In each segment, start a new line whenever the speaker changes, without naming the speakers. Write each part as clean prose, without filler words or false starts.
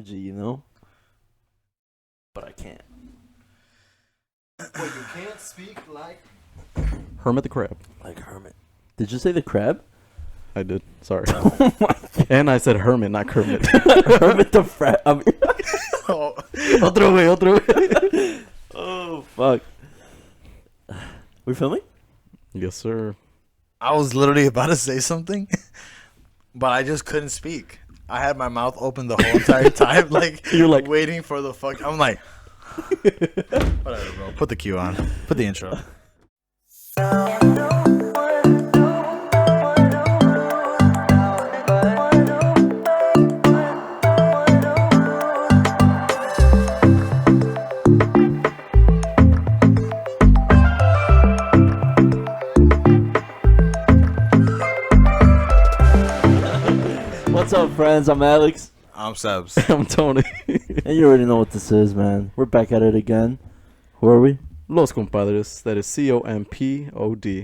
energy, you know? But I can't.
Well, you can't speak like
Hermit the Crab.
Like Hermit. Did you say the crab?
I did. Sorry.
Oh my God.
And I said Hermit, not Kermit.
Hermit the Frat. I mean,
Otro way.
oh, fuck. We filming?
Yes, sir.
I was literally about to say something, but I just couldn't speak. I had my mouth open the whole entire time, like
You're like
waiting for the fuck. I'm like, whatever, bro. Put the cue on. Put the intro.
What's up, friends? I'm Alex.
I'm Sebs.
I'm Tony.
And you already know what this is, man. We're back at it again. Who are we?
Los Compadres. That is Compodres.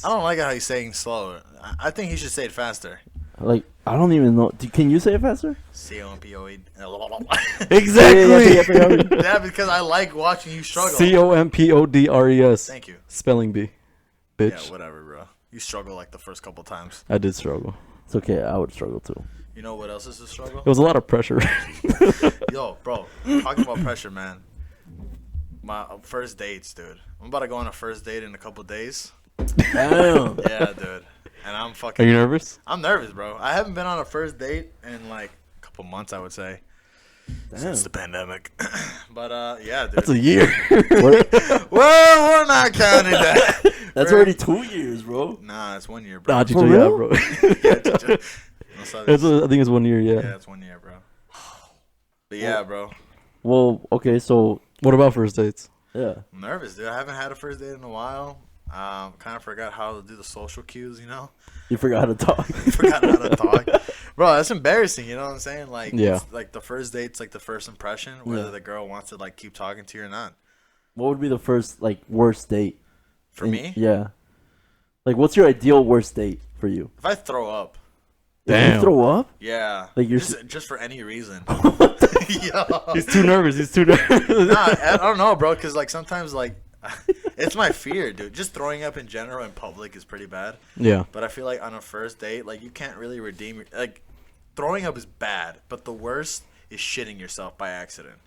I don't like how he's saying slow. I think he should say it faster.
Like, I don't even know. Can you say it faster?
C-O-M-P-O-E.
Exactly.
Yeah, because I like watching you struggle.
Compodres.
Thank you.
Spelling bee. Bitch.
Yeah, whatever, bro. You struggle like the first couple times.
I did struggle.
It's okay. I would struggle too.
You know what else is a struggle?
It was a lot of pressure.
Yo, bro, talking about pressure, man. My first dates, dude. I'm about to go on a first date in a couple days.
Damn.
Yeah, dude. And I'm fucking.
Are you nervous?
I'm nervous, bro. I haven't been on a first date in like a couple months, I would say.
Damn.
Since the pandemic. But, yeah, dude.
That's a year.
Well, we're not counting that.
That's already 2 years, bro.
Nah, it's 1 year, bro.
Nah,
For
Chicho, yeah,
real?
bro.
Yeah, Chicho.
I think it's 1 year, yeah.
Yeah, it's 1 year, bro. But yeah, bro.
Well, okay, so,
What about first dates?
yeah.
I'm nervous, dude. I haven't had a first date in a while. Kind of forgot how to do the social cues, you know?
You forgot how to talk.
Forgot how to talk. Bro, that's embarrassing, you know what I'm saying? Like,
Yeah.
it's like the first date's like the first impression, whether
Yeah.
the girl wants to like keep talking to you or not.
What would be the first, like, worst date?
For me,
Yeah. Like, what's your ideal worst date for you?
if I throw up,
If you
Damn.
throw up?
yeah,
Like, you're
just for any reason. Yo.
He's too nervous.
Nah, I don't know, bro, because like sometimes like it's my fear, dude. Just throwing up in general in public is pretty bad.
Yeah.
But I feel like on a first date, like you can't really redeem your, like throwing up is bad, but the worst is shitting yourself by accident.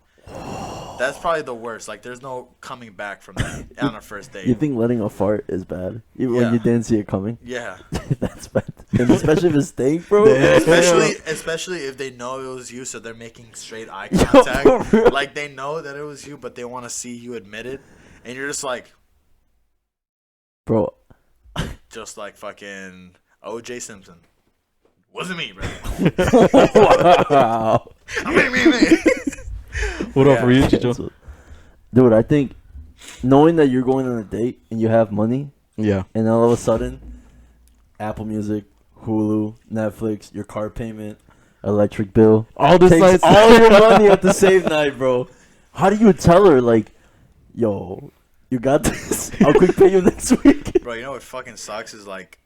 That's probably the worst. Like there's no coming back from that on a first date.
You think letting a fart is bad? Even
Yeah.
when you didn't see it coming?
Yeah.
That's bad. And especially if it's stank, bro.
Especially if they know it was you, so they're making straight eye
Yo,
contact.
for real?
Like they know that it was you, but they want to see you admit it, and you're just like
Bro,
fucking O.J. Simpson. Wasn't me, bro.
wow.
me.
What up
Yeah.
for you, Chicho?
Dude, I think knowing that you're going on a date and you have money,
Yeah.
and all of a sudden, Apple Music, Hulu, Netflix, your car payment, electric bill,
All this
takes
nights.
all your money at the same night, bro. How do you tell her, like, yo, you got this? I'll quick pay you next week.
Bro, you know what fucking sucks is like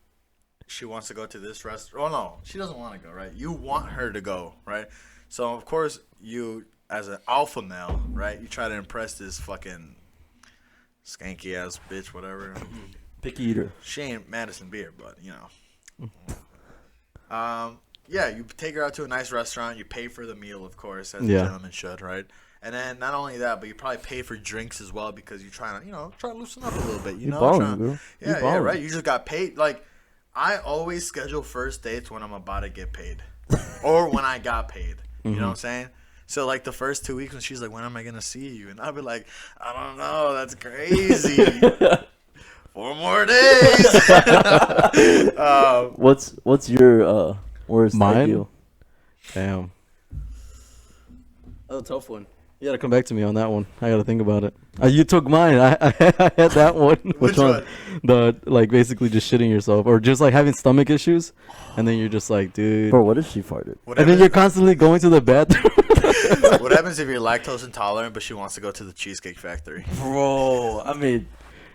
she wants to go to this restaurant. Oh no, she doesn't want to go, right? You want her to go, right? So of course you, as an alpha male, right? You try to impress this fucking skanky ass bitch, whatever.
Picky eater.
She ain't Madison Beer, but you know. Yeah, you take her out to a nice restaurant. You pay for the meal, of course, as a
Yeah.
gentleman should, right? And then not only that, but you probably pay for drinks as well because you're trying to, try to loosen up a little bit. You know,
balling, bro.
Yeah,
You balling.
right. You just got paid. Like, I always schedule first dates when I'm about to get paid, or when I got paid. You know what I'm saying? So like the first 2 weeks when she's like, "When am I gonna see you?" and I'll be like, "I don't know. That's crazy. 4 more days."
What's your worst
Mine?
ideal?
Damn. That's a tough one. You gotta come back to me on that one. I gotta think about it. You took mine. I had that one.
Which one?
The like basically just shitting yourself or just like having stomach issues, and then you're just like, dude.
Bro, what if she farted?
And then you're constantly going to the bathroom.
What happens if you're lactose intolerant but she wants to go to the Cheesecake Factory?
Bro, I mean,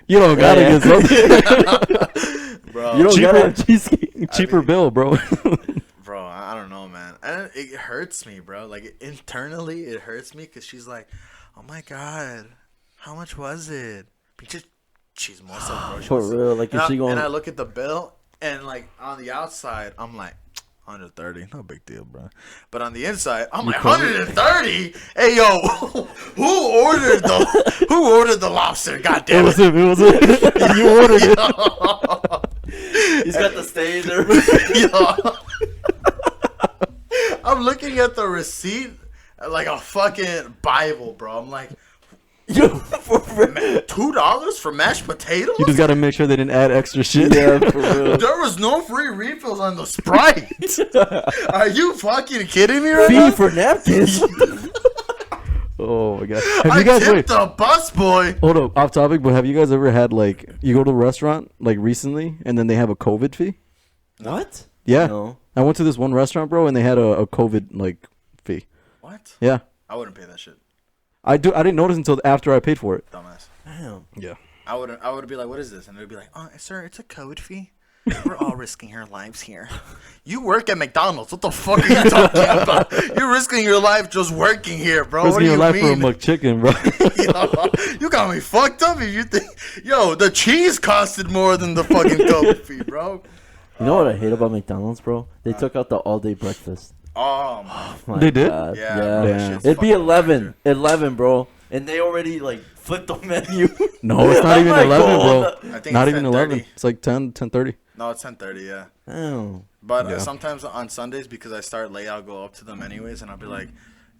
You don't gotta
Yeah.
get something.
Bro,
you don't
Cheaper.
gotta have cheesecake.
Cheaper
mean-
bill, bro.
bro, bro, I don't know, man. And it hurts me, bro. Like, internally, it hurts me because she's like, oh my God, how much was it? Chismosa, bro.
For real, like, is she going?
And I look at the bill, and like on the outside, I'm like, 130, no big deal, bro. But on the inside, I'm like, 130. Hey, yo, who ordered the lobster? God
It
damn
was
it!
him. It was him. You ordered it.
He's got the stain there.
Yo. I'm looking at the receipt like a fucking Bible, bro. I'm like,
Yo,
$2 for mashed potatoes?
You just gotta make sure they didn't add extra shit.
yeah, for real.
There was no free refills on the Sprite. Are you fucking kidding me right
Fee
now?
for napkins.
Oh my god. Have
I
you guys
tipped the bus boy.
Hold up, off topic, but have you guys ever had like you go to a restaurant like recently and then they have a COVID fee?
What?
Yeah.
No.
I went to this one restaurant, bro, and they had a COVID like fee.
What?
Yeah.
I wouldn't pay that shit.
I didn't notice until after I paid for it.
Dumbass.
Damn.
Yeah.
I would be like, what is this? And they'd be like, sir, it's a code fee. We're all risking our lives here. You work at McDonald's. What the fuck are you talking about? You're risking your life just working here, bro. What do
Risking
you
your life
mean?
for a McChicken, bro.
You got me fucked up if you think. Yo, the cheese costed more than the fucking code fee, bro.
You know what I hate about McDonald's, bro? They took out the all-day breakfast.
Oh,
My
They did?
God.
yeah.
Yeah.
Bro, that
Damn.
shit's
It'd be
fucking
11.
torture.
11, bro. And they already, like, flipped the menu.
No, it's not
I'm
even
like,
11,
oh,
bro.
I think
Not
it's
even
10:30.
11. It's like 10:30.
No, it's 10:30, yeah.
Damn.
But
Yeah.
sometimes on Sundays, because I start late, I'll go up to them anyways, and I'll be like,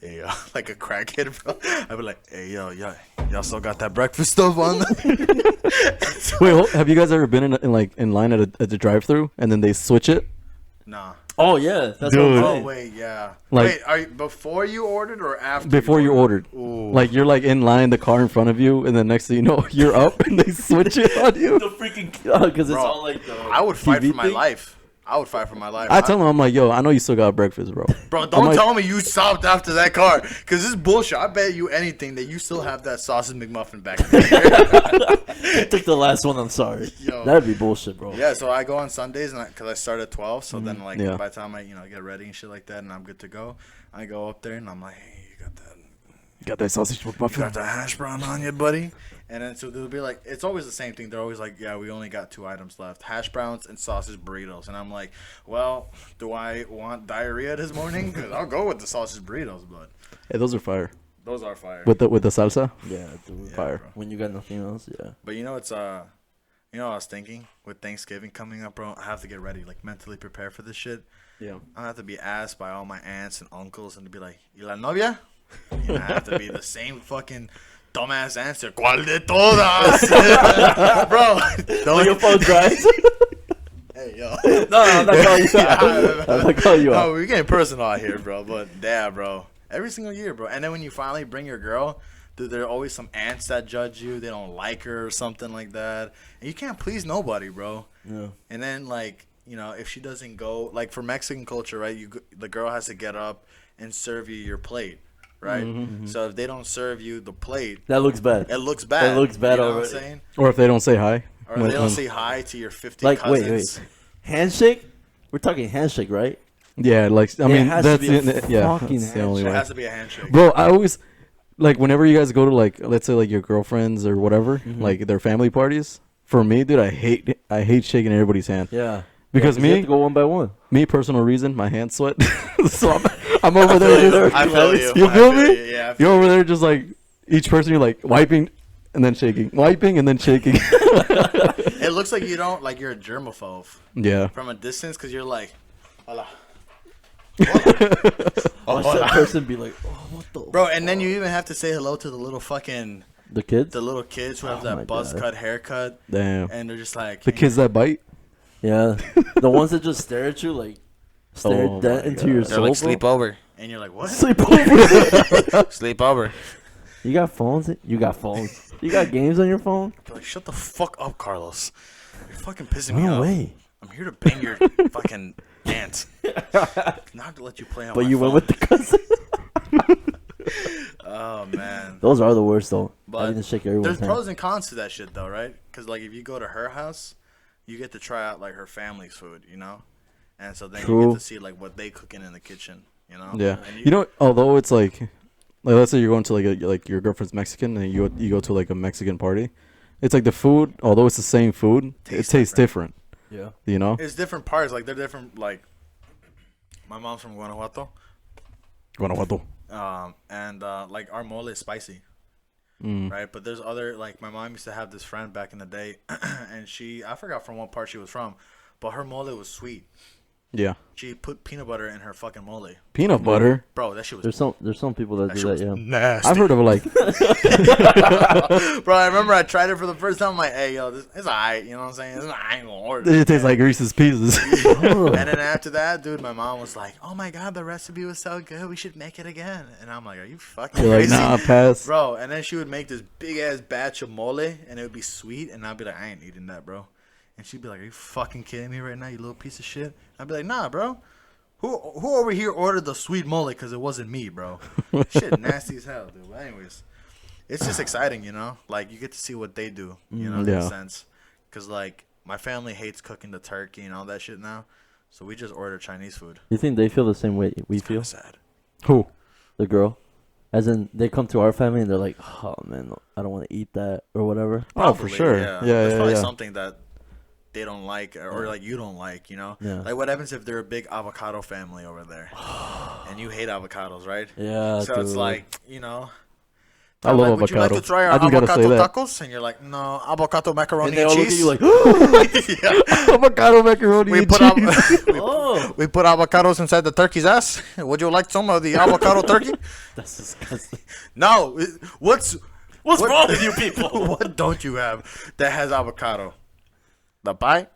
hey, like a crackhead, bro. I'll be like, hey, yo, y'all still got that breakfast stuff on?
Wait, have you guys ever been in line at the drive-thru and then they switch it?
Nah.
Oh, yeah. That's
Dude.
what I'm
Oh,
saying.
wait, yeah.
Like-
Wait, are you before you ordered or after?
Before you ordered.
Ooh.
Like you're like in line, the car in front of you, and then next thing you know, you're up and they switch it on you.
The freaking... Because it's
Bro,
all, like, the
I would fight
TV
for my
thing.
life. I would fight for my life.
I tell them, I'm like, yo, I know you still got breakfast, bro.
Bro, don't
like-
tell me you stopped after that car. Because this is bullshit. I bet you anything that you still have that sausage McMuffin back there.
I took the last one, I'm sorry.
Yo.
That'd be bullshit, bro.
Yeah, so I go on Sundays and because I start at 12, so then like
Yeah.
by the time I get ready and shit like that and I'm good to go, I go up there and I'm like, hey, you
Got that sausage
got
muffin.
that hash brown on you, buddy? And then so they'll be like, it's always the same thing. They're always like, yeah, we only got 2 items left, hash browns and sausage burritos. And I'm like, well, do I want diarrhea this morning? Because I'll go with the sausage burritos, but
Hey, those are fire.
those are fire.
With the salsa.
Yeah, dude.
Fire.
bro.
When you got nothing else, yeah.
But you know, it's you know what I was thinking with Thanksgiving coming up, bro. I have to get ready, like mentally prepare for this shit.
Yeah.
I have to be asked by all my aunts and uncles and to be like, ¿Y la novia? And I have to be the same fucking dumbass answer. ¿Cuál de todas? Bro,
Oh, your phone dries?
hey, yo.
No, I'm not calling you out. I'm not calling you
No,
out.
we're getting personal out here, bro. But yeah, bro. Every single year, bro. And then when you finally bring your girl, dude, there are always some aunts that judge you. They don't like her or something like that. And you can't please nobody, bro.
Yeah.
And then, like, you know, if she doesn't go, like for Mexican culture, right, the girl has to get up and serve you your plate, right? So if they don't serve you the plate,
That looks bad.
it looks bad.
It looks bad
you know
already.
What I'm saying?
Or if they don't say hi.
Or they don't say hi to your 50
Like,
cousins.
wait. Handshake? We're talking handshake, right?
Yeah, like I
There
mean
has to
that's
be a
yeah,
fucking
that's the only
It
way.
has to be a handshake.
Bro, I always like whenever you guys go to like let's say like your girlfriends or whatever, like their family parties. For me, dude, I hate shaking everybody's hand.
Yeah.
Because
you have
me,
to go one by one.
personal reason, my hands sweat. So I'm over there. Just,
I feel you.
You
I
feel me?
you, yeah, I feel
You're over there just like each person. You're like wiping and then shaking, wiping and then shaking.
It looks like you don't, like you're a germaphobe
Yeah.
from a distance because you're like, hola.
Watch that person be like, oh, what the...
Bro, and then you even have to say hello to the little fucking,
The kids?
the little kids who have
Oh my
that buzz
God.
cut haircut.
Damn.
And they're just like,
The kids that bite.
Yeah. The ones that just stare at you, like, stare
Oh
dead
my
into your soul, bro.
over. And you're like, what?
Sleep over.
Sleep over.
You got phones? You got phones. You got games on your phone?
Like, shut the fuck up, Carlos. You're fucking pissing me
No
off.
way.
I'm here to bang your fucking aunt. Not to let you play on
But
my
you
phone.
went with the cousin.
Oh, man.
Those are the worst, though.
But
Having to shake everyone's
there's
hand.
pros and cons to that shit, though, right? Because, like, if you go to her house, you get to try out, like, her family's food, you know? and so then you
True.
get to see like what they cooking in the kitchen. You know.
Yeah.
And
You know, although it's like let's say you're going to like your girlfriend's Mexican and you go to like a Mexican party, it's like the food, although it's the same food, it tastes different.
Yeah.
You know.
It's different parts. Like they're different. Like my mom's from Guanajuato.
Guanajuato.
And like our mole is spicy.
Mm.
Right, but there's other, like my mom used to have this friend back in the day, and I forgot from what part she was from, but her mole was sweet.
Yeah.
She put peanut butter in her fucking mole.
Peanut butter.
Bro, that shit was
There's some people that do
shit
that.
was
Yeah.
nasty.
I've heard of like
Bro, I remember I tried it for the first time. I'm like, hey, yo, this it's alright. You know what I'm saying? I ain't gonna order
it tastes like Reese's Pieces.
And then after that, dude, my mom was like, oh my god, the recipe was so good. We should make it again. And I'm like, are you fucking
You're like,
crazy?
nah, pass.
Bro, and then she would make this big ass batch of mole, and it would be sweet, and I'd be like, I ain't eating that, bro. And she'd be like, are you fucking kidding me right now, you little piece of shit? I'd be like, nah, bro. Who over here ordered the sweet mole? Because it wasn't me, bro. Shit nasty as hell, dude. But anyways, it's just exciting, you know? Like, you get to see what they do, you know, in a sense. Because, like, my family hates cooking the turkey and all that shit now. So we just order Chinese food.
You think they feel the same way we feel?
Sad.
Who?
The girl, as in they come to our family and they're like, oh man, I don't want to eat that or whatever.
Oh, for sure.
Yeah.
Yeah,
There's probably
yeah.
something that they don't like or like you don't like, you know?
Yeah.
Like what happens if they're a big avocado family over there and you hate avocados, right?
Yeah.
So it's
dude.
like, you know,
I love
like, would you like
avocado.
to try our
I just gotta
avocado
say that.
tacos? And you're like, no, avocado macaroni
and they
and,
all look at
cheese.
you like,
Yeah.
Avocado macaroni
We
and
put,
cheese.
oh,
we put avocados inside the turkey's ass. Would you like some of the avocado turkey?
that's disgusting.
No. What's
What's
what-
wrong with you people?
What don't you have that has avocado? The pie?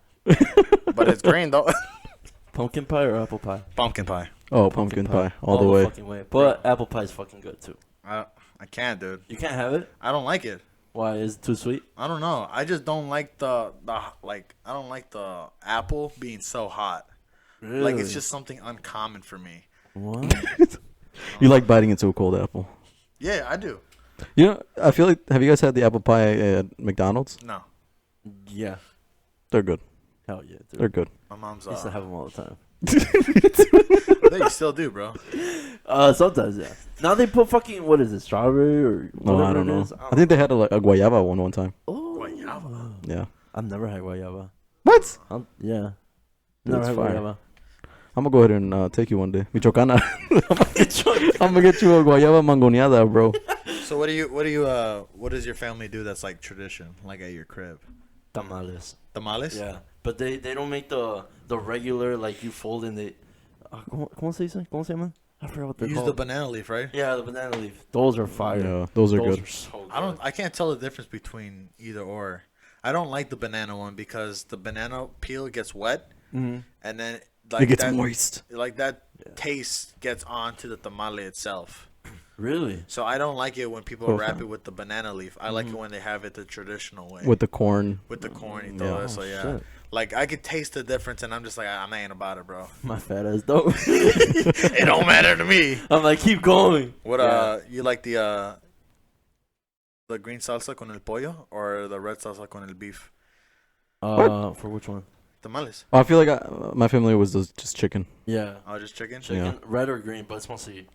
But it's green though.
Pumpkin pie or apple pie?
Pumpkin pie.
Oh, pumpkin pie. All the way.
Fucking way. But apple pie is fucking good too.
I can't, dude.
You can't have it.
I don't like it.
Why? Is it too sweet?
I don't know. I just don't like the like. I don't like the apple being so hot.
Really?
Like it's just something uncommon for me.
What?
You like biting into a cold apple.
Yeah, I do.
You know, I feel like, have you guys had the apple pie at McDonald's?
No,
Yeah.
They're good.
Hell yeah, dude.
They're good.
my mom's.
I used to have them all the time.
They still do, bro.
Sometimes, yeah. Now they put fucking, what is it, strawberry or
No,
whatever
I don't
it
know.
is.
I think they had a guayaba one time.
Oh.
Guayaba.
Yeah.
I've never had guayaba.
What?
Yeah.
Dude,
Never
it's
had
fire.
guayaba.
I'm gonna go ahead and take you one day. Michoacana. I'm gonna get you a guayaba mangoneada, bro.
So what does your family do that's like tradition, like at your crib?
Tamales.
Tamales?
Yeah. But they don't make the regular, like you fold in the... ¿Cómo se dice? ¿Cómo se llaman? I forgot what they're
You use
called.
the banana leaf, right?
Yeah, the banana leaf. Those are fire.
Yeah, those are good.
Are so good.
I can't tell the difference between either or. I don't like the banana one because the banana peel gets wet,
Mhm.
and then like
It gets
that,
moist.
Like that taste gets onto the tamale itself.
Really?
So I don't like it when people
Oh,
wrap
fine.
it with the banana leaf. I like it when they have it the traditional way
With the corn.
with the corn y
Yeah.
todo
Oh,
eso. Yeah,
shit.
like I could taste the difference, and I'm just like I'm ain't about it, bro.
My fat ass dope.
It don't matter to me.
I'm like, keep going.
What
Yeah.
you like the green salsa con el pollo or the red salsa con el beef?
For which one?
Tamales.
Oh, I feel like my family was just chicken.
Yeah.
Oh, just chicken.
Chicken,
Yeah.
red or green, but it's mostly...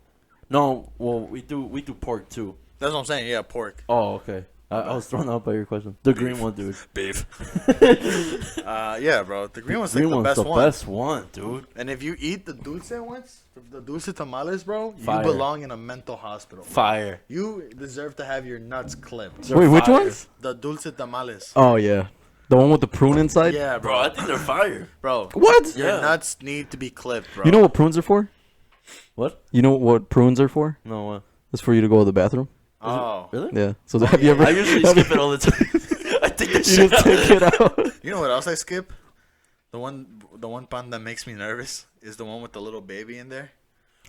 No, well, we do pork too.
That's what I'm saying. Yeah, pork.
Oh, okay. I was thrown out by your question. The green one, dude.
Beef. Yeah, bro. The green one's
Green
like the
one's
best
the
one.
best one, dude.
And if you eat the dulce ones, the dulce tamales, bro,
Fire.
you belong in a mental hospital.
Fire.
You deserve to have your nuts clipped.
They're
Wait, which
fire.
ones?
The dulce tamales.
Oh yeah, the one with the prune inside.
Yeah,
Bro,
bro.
I think they're fire.
Bro,
What?
your
Yeah.
nuts need to be clipped, bro.
You know what prunes are for?
What?
You know what prunes are for?
No, what?
It's for you to go to the bathroom.
Oh.
Really?
Yeah. So have you ever?
I usually skip it all the time. I think that
You
shit
just take it out.
You know what else I skip? The one pan that makes me nervous is the one with the little baby in there.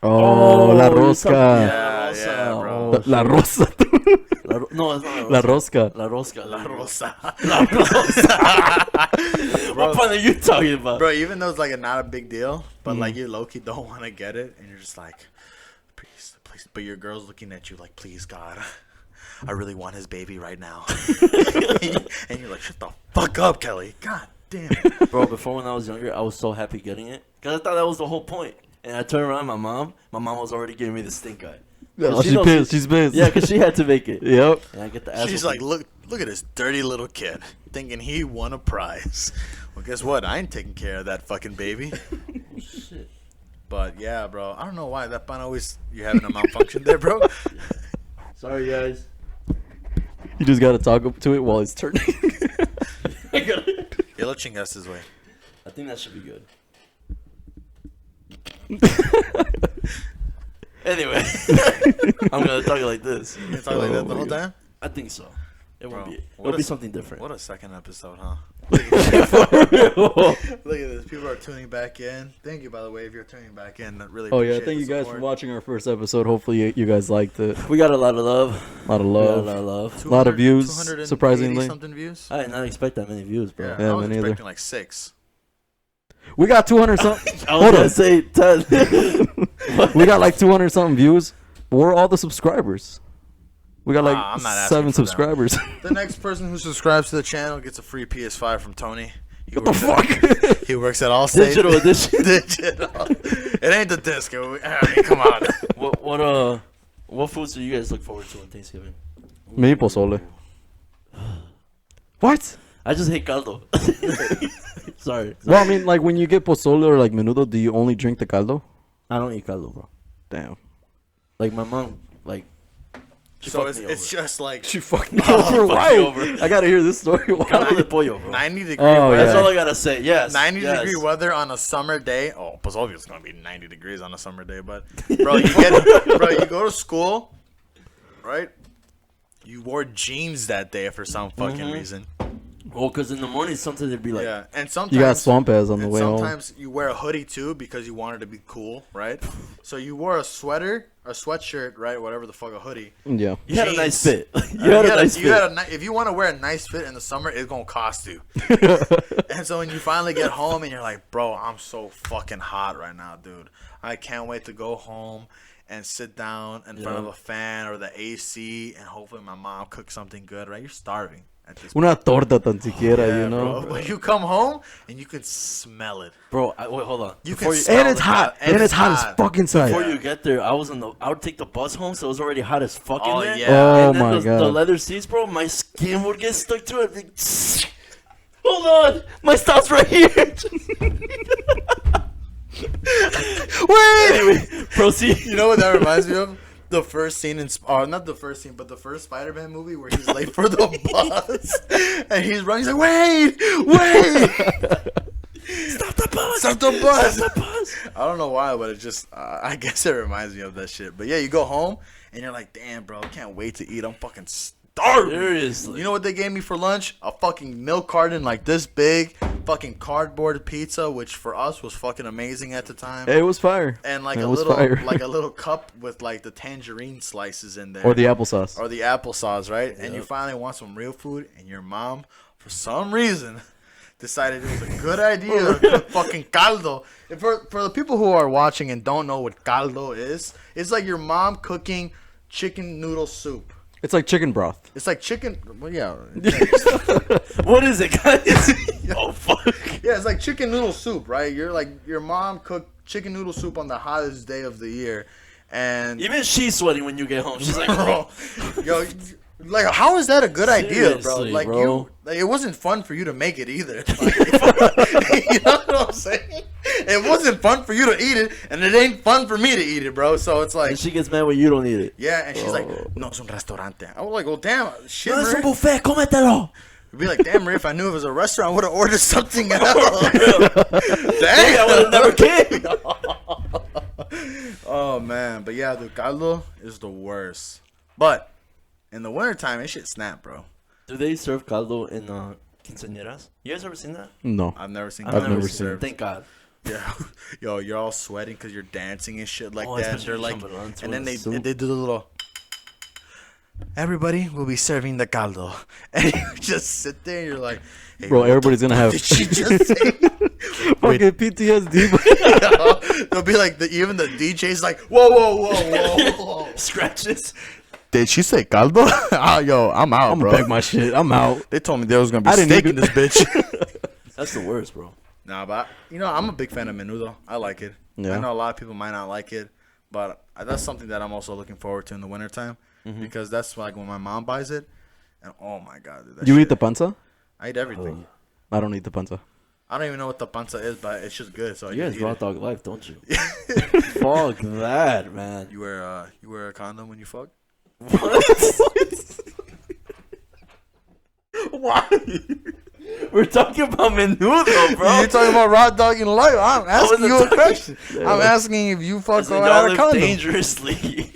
Oh, la
you're
rosca.
talking-
Yeah,
Rosa.
yeah, bro.
Oh,
La rosa.
no, it's not
La rosca.
La rosca.
La rosa.
La rosa. What pan are you talking about?
Bro, even though it's like not a big deal, but like you low-key don't want to get it, and you're just like, please, please. But your girl's looking at you like, please, God, I really want his baby right now. And you're like, shut the fuck up, Kelly. God damn it.
Bro, before when I was younger, I was so happy getting it. Because I thought that was the whole point. And I turned around, my mom was already giving me the stink eye.
Oh, she's pissed. She's pissed.
Yeah, because she had to make it.
Yep.
And I get the ass.
She's like, look at this dirty little kid thinking he won a prize. Well, guess what? I ain't taking care of that fucking baby.
Shit.
But yeah, bro. I don't know why that bun always you having a malfunction there, bro.
Sorry, guys.
You just gotta talk up to it while it's turning.
Ya lo chingaste, güey.
I think that should be good. Anyway, I'm gonna talk like this.
You talk like that the whole time?
I think so. It won't
Bro,
be.
what
It'll be
a-
something different.
What a second episode, huh?
For real.
Look at this. People are tuning back in. Thank you, by the way, if you're tuning back in. I really
Oh yeah,
appreciate
thank
the
you guys for
support.
watching our first episode. Hopefully you guys liked it.
We got a lot of love.
A lot of
We got a
love.
lot of love.
A lot of views,
280
surprisingly.
something views.
I did not expect that many views, bro.
Yeah,
Yeah,
I was
me neither.
expecting like 6.
We got 200 something.
I was
Hold
gonna
on.
say 10.
We got like 200 something views. Where are all the subscribers? We got like
I'm not asking
7
for them.
subscribers.
The next person who subscribes to the channel gets a free PS5 from Tony.
What the fuck?
He works at Allstate.
Digital edition.
Digital. It ain't the disc. I mean, come on.
What foods do you guys look forward to on Thanksgiving?
Me pozole. What?
I just hate caldo. Sorry.
Well, I mean, like when you get pozole or like menudo, do you only drink the caldo?
I don't eat caldo, bro.
Damn.
Like my mom, like. She
So
fucked me
it's
over.
just like
She fucked me
Oh,
over.
fucked
Why?
me over.
I gotta hear this story.
Caldo de pollo, bro.
90 degree
Oh,
weather.
That's
yeah.
all I gotta say. Yes.
90
yes.
degree weather on a summer day. Oh, pues obvio it's gonna be 90 degrees on a summer day, but bro, you go to school, right? You wore jeans that day for some fucking reason.
Well, because in the morning, sometimes they'd be like,
Yeah, and sometimes
You got swamp ass on the
and
way home.
sometimes you wear a hoodie too because you wanted to be cool, right? So you wore a sweater, a sweatshirt, right? Whatever the fuck, a hoodie.
Yeah.
you had a nice
Jeans.
fit. you had a nice fit.
If you want to wear a nice fit in the summer, it's gonna cost you. And so when you finally get home and you're like, bro, I'm so fucking hot right now, dude. I can't wait to go home and sit down in front of a fan or the AC and hopefully my mom cooks something good, right? You're starving at this point.
Una torta tan siquiera,
Yeah,
you know.
bro. But you come home and you can smell it.
Bro, wait, hold on.
You
Before
can
you,
smell
And it's
the
hot.
cal-
And it's hot as fuck inside.
before you get there, I would take the bus home, so it was already hot as fuck
Oh,
in there.
yeah.
Oh
And then
my
the
god.
leather seats, bro, my skin would get stuck to it. Like, hold on, my stop's right here.
Wait!
Anyway, proceed.
You know what that reminds me of? The first scene in, not the first scene, but the first Spider-Man movie where he's late for the bus and he's running. He's like, wait!
Stop the bus.
Stop the bus!
Stop the bus.
I don't know why, but it just, I guess it reminds me of that shit. But yeah, you go home and you're like, damn, bro, I can't wait to eat. I'm fucking starving.
Seriously.
You know what they gave me for lunch? A fucking milk carton like this big, fucking cardboard pizza, which for us was fucking amazing at the time.
It was fire.
And like
It
a
was
little,
fire.
like a little cup with like the tangerine slices in there,
Or the applesauce.
or the applesauce, right? And you finally want some real food, and your mom, for some reason, decided it was a good idea to cook fucking caldo. And for the people who are watching and don't know what caldo is, it's like your mom cooking chicken noodle soup.
It's like chicken broth.
It's like chicken. Well, yeah,
What is it, guys? Oh fuck.
yeah, it's like chicken noodle soup, right? You're like your mom cooked chicken noodle soup on the hottest day of the year, and
Even she's sweating when you get home. She's like, bro.
yo, like, how is that a good idea, bro?
Seriously,
Like,
bro.
it wasn't fun for you to make it either. Like, you know what I'm saying? It wasn't fun for you to eat it, and it ain't fun for me to eat it, bro. So it's like,
And she gets mad when you don't eat it.
yeah, and she's like, no, es un restaurante. I was like, well, damn, shit,
No, es un
Marie.
buffet, cómetelo.
I'd be like, damn, Marie, if I knew it was a restaurant, I would have ordered something else.
Maybe I would have never came.
Oh, man. But yeah, the caldo is the worst. But in the wintertime, it shit snap, bro.
Do they serve caldo in quinceañeras? You guys ever seen that?
No.
I've never seen
I've
caldo
never
served.
Thank God.
Yeah, yo, you're all sweating because you're dancing and shit like
Oh,
that.
especially
They're like,
jumping around
and then
the
they
soup.
do the little. Everybody will be serving the caldo, and you just sit there. and You're like, hey,
Bro,
what
everybody's
the
gonna
fuck
have
Did she just say?
fucking PTSD.
They'll be like, even the DJ's like, whoa.
Scratches.
Did she say caldo? Oh, yo, I'm out,
I'm
bro.
gonna beg my shit. I'm out.
They told me there was gonna be
I didn't
steak in
even-
this bitch.
That's the worst, bro.
Nah, but I'm a big fan of menudo. I like it.
Yeah.
I know a lot of people might not like it, but that's something that I'm also looking forward to in the wintertime because that's like when my mom buys it, and oh my god, dude, that
You
shit,
eat the panza?
I eat everything.
I don't eat the panza.
I don't even know what the panza is, but it's just good. So
You
I
guys
just eat
raw
it.
dog life, don't you? Fuck that, man.
You wear a condom when you fuck?
Why? We're talking about menudo, bro.
You're talking about raw dog in life. I'm asking
wasn't
you a
talking-
question. I'm asking if you fuck
Y'all
without a
live
condom.
dangerously.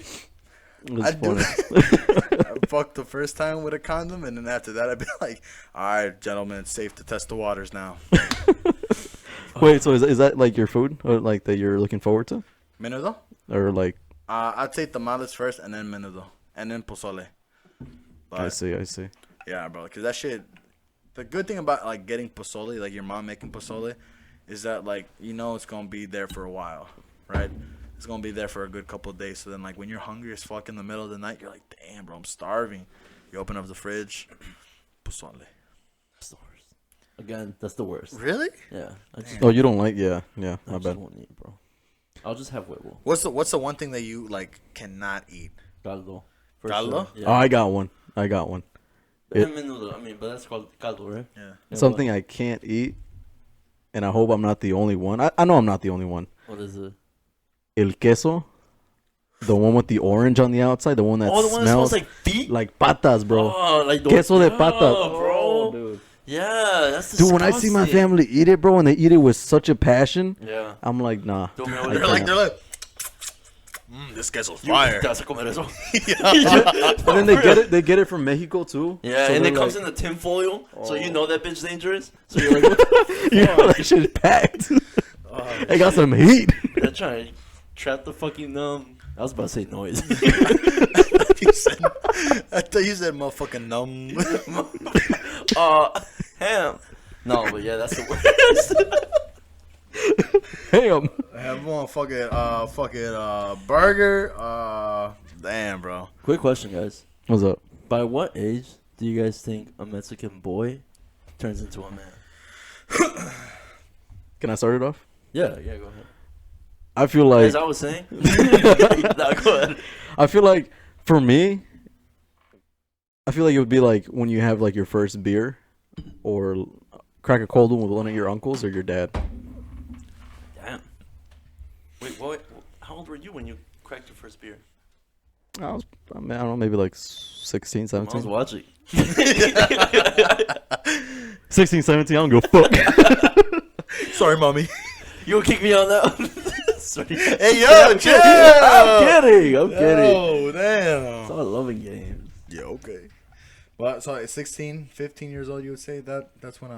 I do. I fucked the first time with a condom, and then after that, I'd be like, "All right, gentlemen, it's safe to test the waters now."
Wait, so is that like your food, or like that you're looking forward to,
Menudo?
or like?
I'd say tamales first, and then menudo, and then pozole. But,
I see.
yeah, bro, because that shit. The good thing about like getting pozole, like your mom making pozole, is that like it's gonna be there for a while, right? It's gonna be there for a good couple of days. So then, like when you're hungry as fuck in the middle of the night, you're like, "Damn, bro, I'm starving." You open up the fridge, pozole.
That's the worst. Again, that's the worst.
Really?
Yeah. I just,
Oh, you don't like? Yeah,
I
my
just
bad.
won't eat, bro. I'll just have huevo.
What's the one thing that you like cannot eat?
Caldo. For
Caldo?
Sure. Yeah.
Oh, I got one.
And menudo. I mean, but that's called caldo, right?
Yeah.
Yeah,
Something I can't eat, and I hope I'm not the only one. I know I'm not the only one.
What is it?
El queso, the one with the orange on the outside, the one that
Oh, the one that
smells
smells like feet?
like patas, bro.
Oh, like those.
Queso de
Yeah,
pata,
bro.
dude.
Yeah, that's
Dude, when I see my
disgusting.
family eat it, bro, and they eat it with such a passion,
Yeah.
I'm like, nah.
Don't
I
They're
can't.
like, this queso's
You
fire.
te vas a comer eso.
And then they get it from Mexico too.
Yeah,
So
and
they're
it comes
like,
in the tin foil, so you know that bitch dangerous. So you're like, what the
you know that shit's packed. They got some heat.
They're trying to trap the fucking I was about to say noise.
I thought you said motherfucking numb.
Ham. No, but yeah, that's the worst.
Damn.
I have one fucking burger. Damn, bro.
Quick question, guys.
What's up?
By what age do you guys think a Mexican boy turns into a man?
Can I start it off?
Yeah, go ahead.
I feel like
As I was saying. No, go ahead.
I feel like for me, I feel like it would be like when you have like your first beer, or crack a cold one with one of your uncles or your dad.
Damn. Wait, what? How old were you when you cracked your first beer?
I don't know, maybe like 16,
I was
17.
watching.
16, 17, I don't give a fuck.
Sorry, mommy.
You gonna kick me on that one? Sorry.
Hey, yo, chill.
I'm kidding. I'm kidding.
Oh, damn.
It's all loving games.
Yeah, okay. Well, so at 16, 15 years old, you would say that's when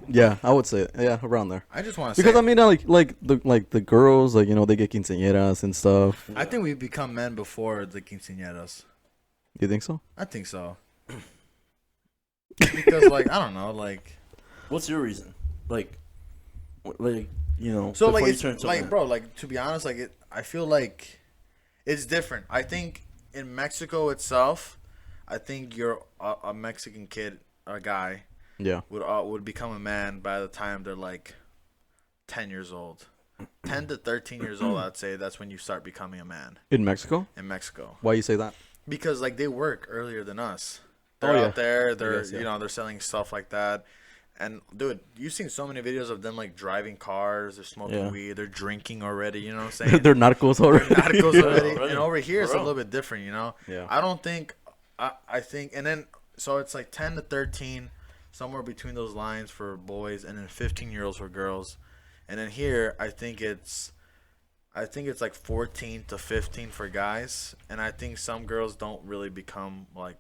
Yeah, I would say it. Yeah, around there.
I just want to say.
Because I mean, like the girls, like, you know, they get quinceañeras and stuff.
I think we become men before the quinceañeras.
You think so?
I think so. Because, like, I don't know, like.
What's your reason? Like,
So,
before
like,
you
it's
turn to a
like,
man.
bro, like, to be honest, like, I feel like it's different. I think in Mexico itself, I think you're a Mexican kid, a guy,
Yeah.
would become a man by the time they're like 10 years old. 10 to 13 years old, I'd say that's when you start becoming a man
In Mexico?
in Mexico.
Why you say that?
Because like they work earlier than us. They're
Oh, yeah.
out there, they're
guess, yeah.
they're selling stuff like that. And dude, you've seen so many videos of them like driving cars, they're smoking
Yeah.
weed, they're drinking already, you know what I'm saying?
They're narcos already.
Narcos already.
Already.
And over here it's a
Bro.
little bit different, you know?
Yeah.
I don't think I think and then so it's like 10 to 13, somewhere between those lines for boys, and then 15-year-olds for girls. And then here I think it's like 14 to 15 for guys, and I think some girls don't really become like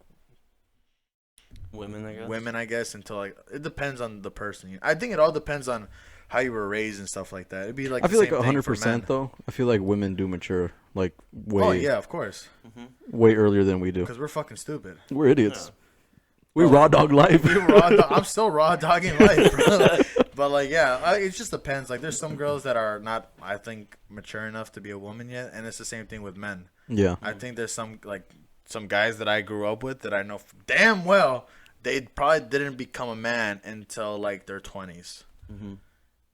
Women, I guess.
women, I guess, until like it depends on the person. I think it all depends on how you were raised and stuff like that. It'd be like
I
the
feel like
same thing for
100%
men.
though. I feel like women do mature like way
Oh yeah, of course,
way earlier than we do.
because we're fucking stupid.
We're idiots. We raw dog life.
I'm still raw dogging life, bro. But like, yeah, it just depends. Like, there's some girls that are not, I think, mature enough to be a woman yet, and it's the same thing with men.
Yeah.
I think there's some guys that I grew up with that I know damn well they probably didn't become a man until like their 20s.
Mm-hmm.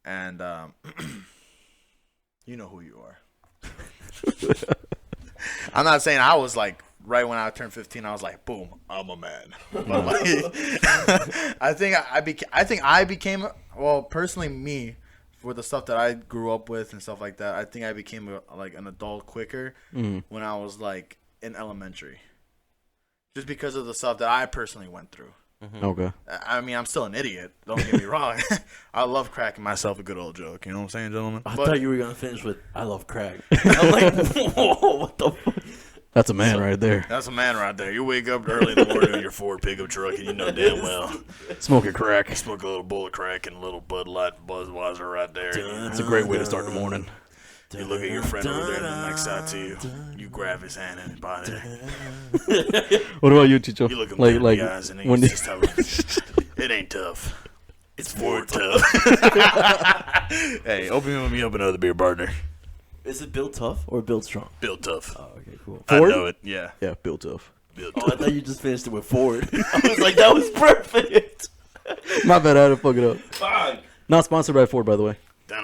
And you know who you are. I'm not saying I was like right when I turned 15. I was like, boom, I'm a man. But like, I think I became well personally me for the stuff that I grew up with and stuff like that. I think I became an adult quicker when I was like in elementary, just because of the stuff that I personally went through.
Mm-hmm. Okay.
I mean, I'm still an idiot. Don't get me wrong. I love cracking myself a good old joke. You know what I'm saying, gentlemen?
I thought you were gonna finish with "I love crack." I'm like, whoa, what the fuck?
That's a man right there.
That's a man right there. You wake up early in the morning in your Ford pickup truck, and you know damn well
Smoking crack.
smoke a little bowl of crack and a little Bud Light Budweiser right there.
It's a great way to start the morning.
You look at your friend over there, and then next side to you, you grab his hand and body.
What about you, Chicho?
You look him
like
dead in the eyes, and
when
he's just telling you, it ain't tough. It's Ford tough. Hey, open me up another beer, partner.
Is it built tough or built strong?
Built tough.
Oh, okay, cool.
Ford?
I know it. Yeah.
Yeah, built tough.
Built
Oh,
tough.
I thought you just finished it with Ford. I was like, that was perfect.
My bad, I had to fuck it up.
Fuck.
Not sponsored by Ford, by the way.
No.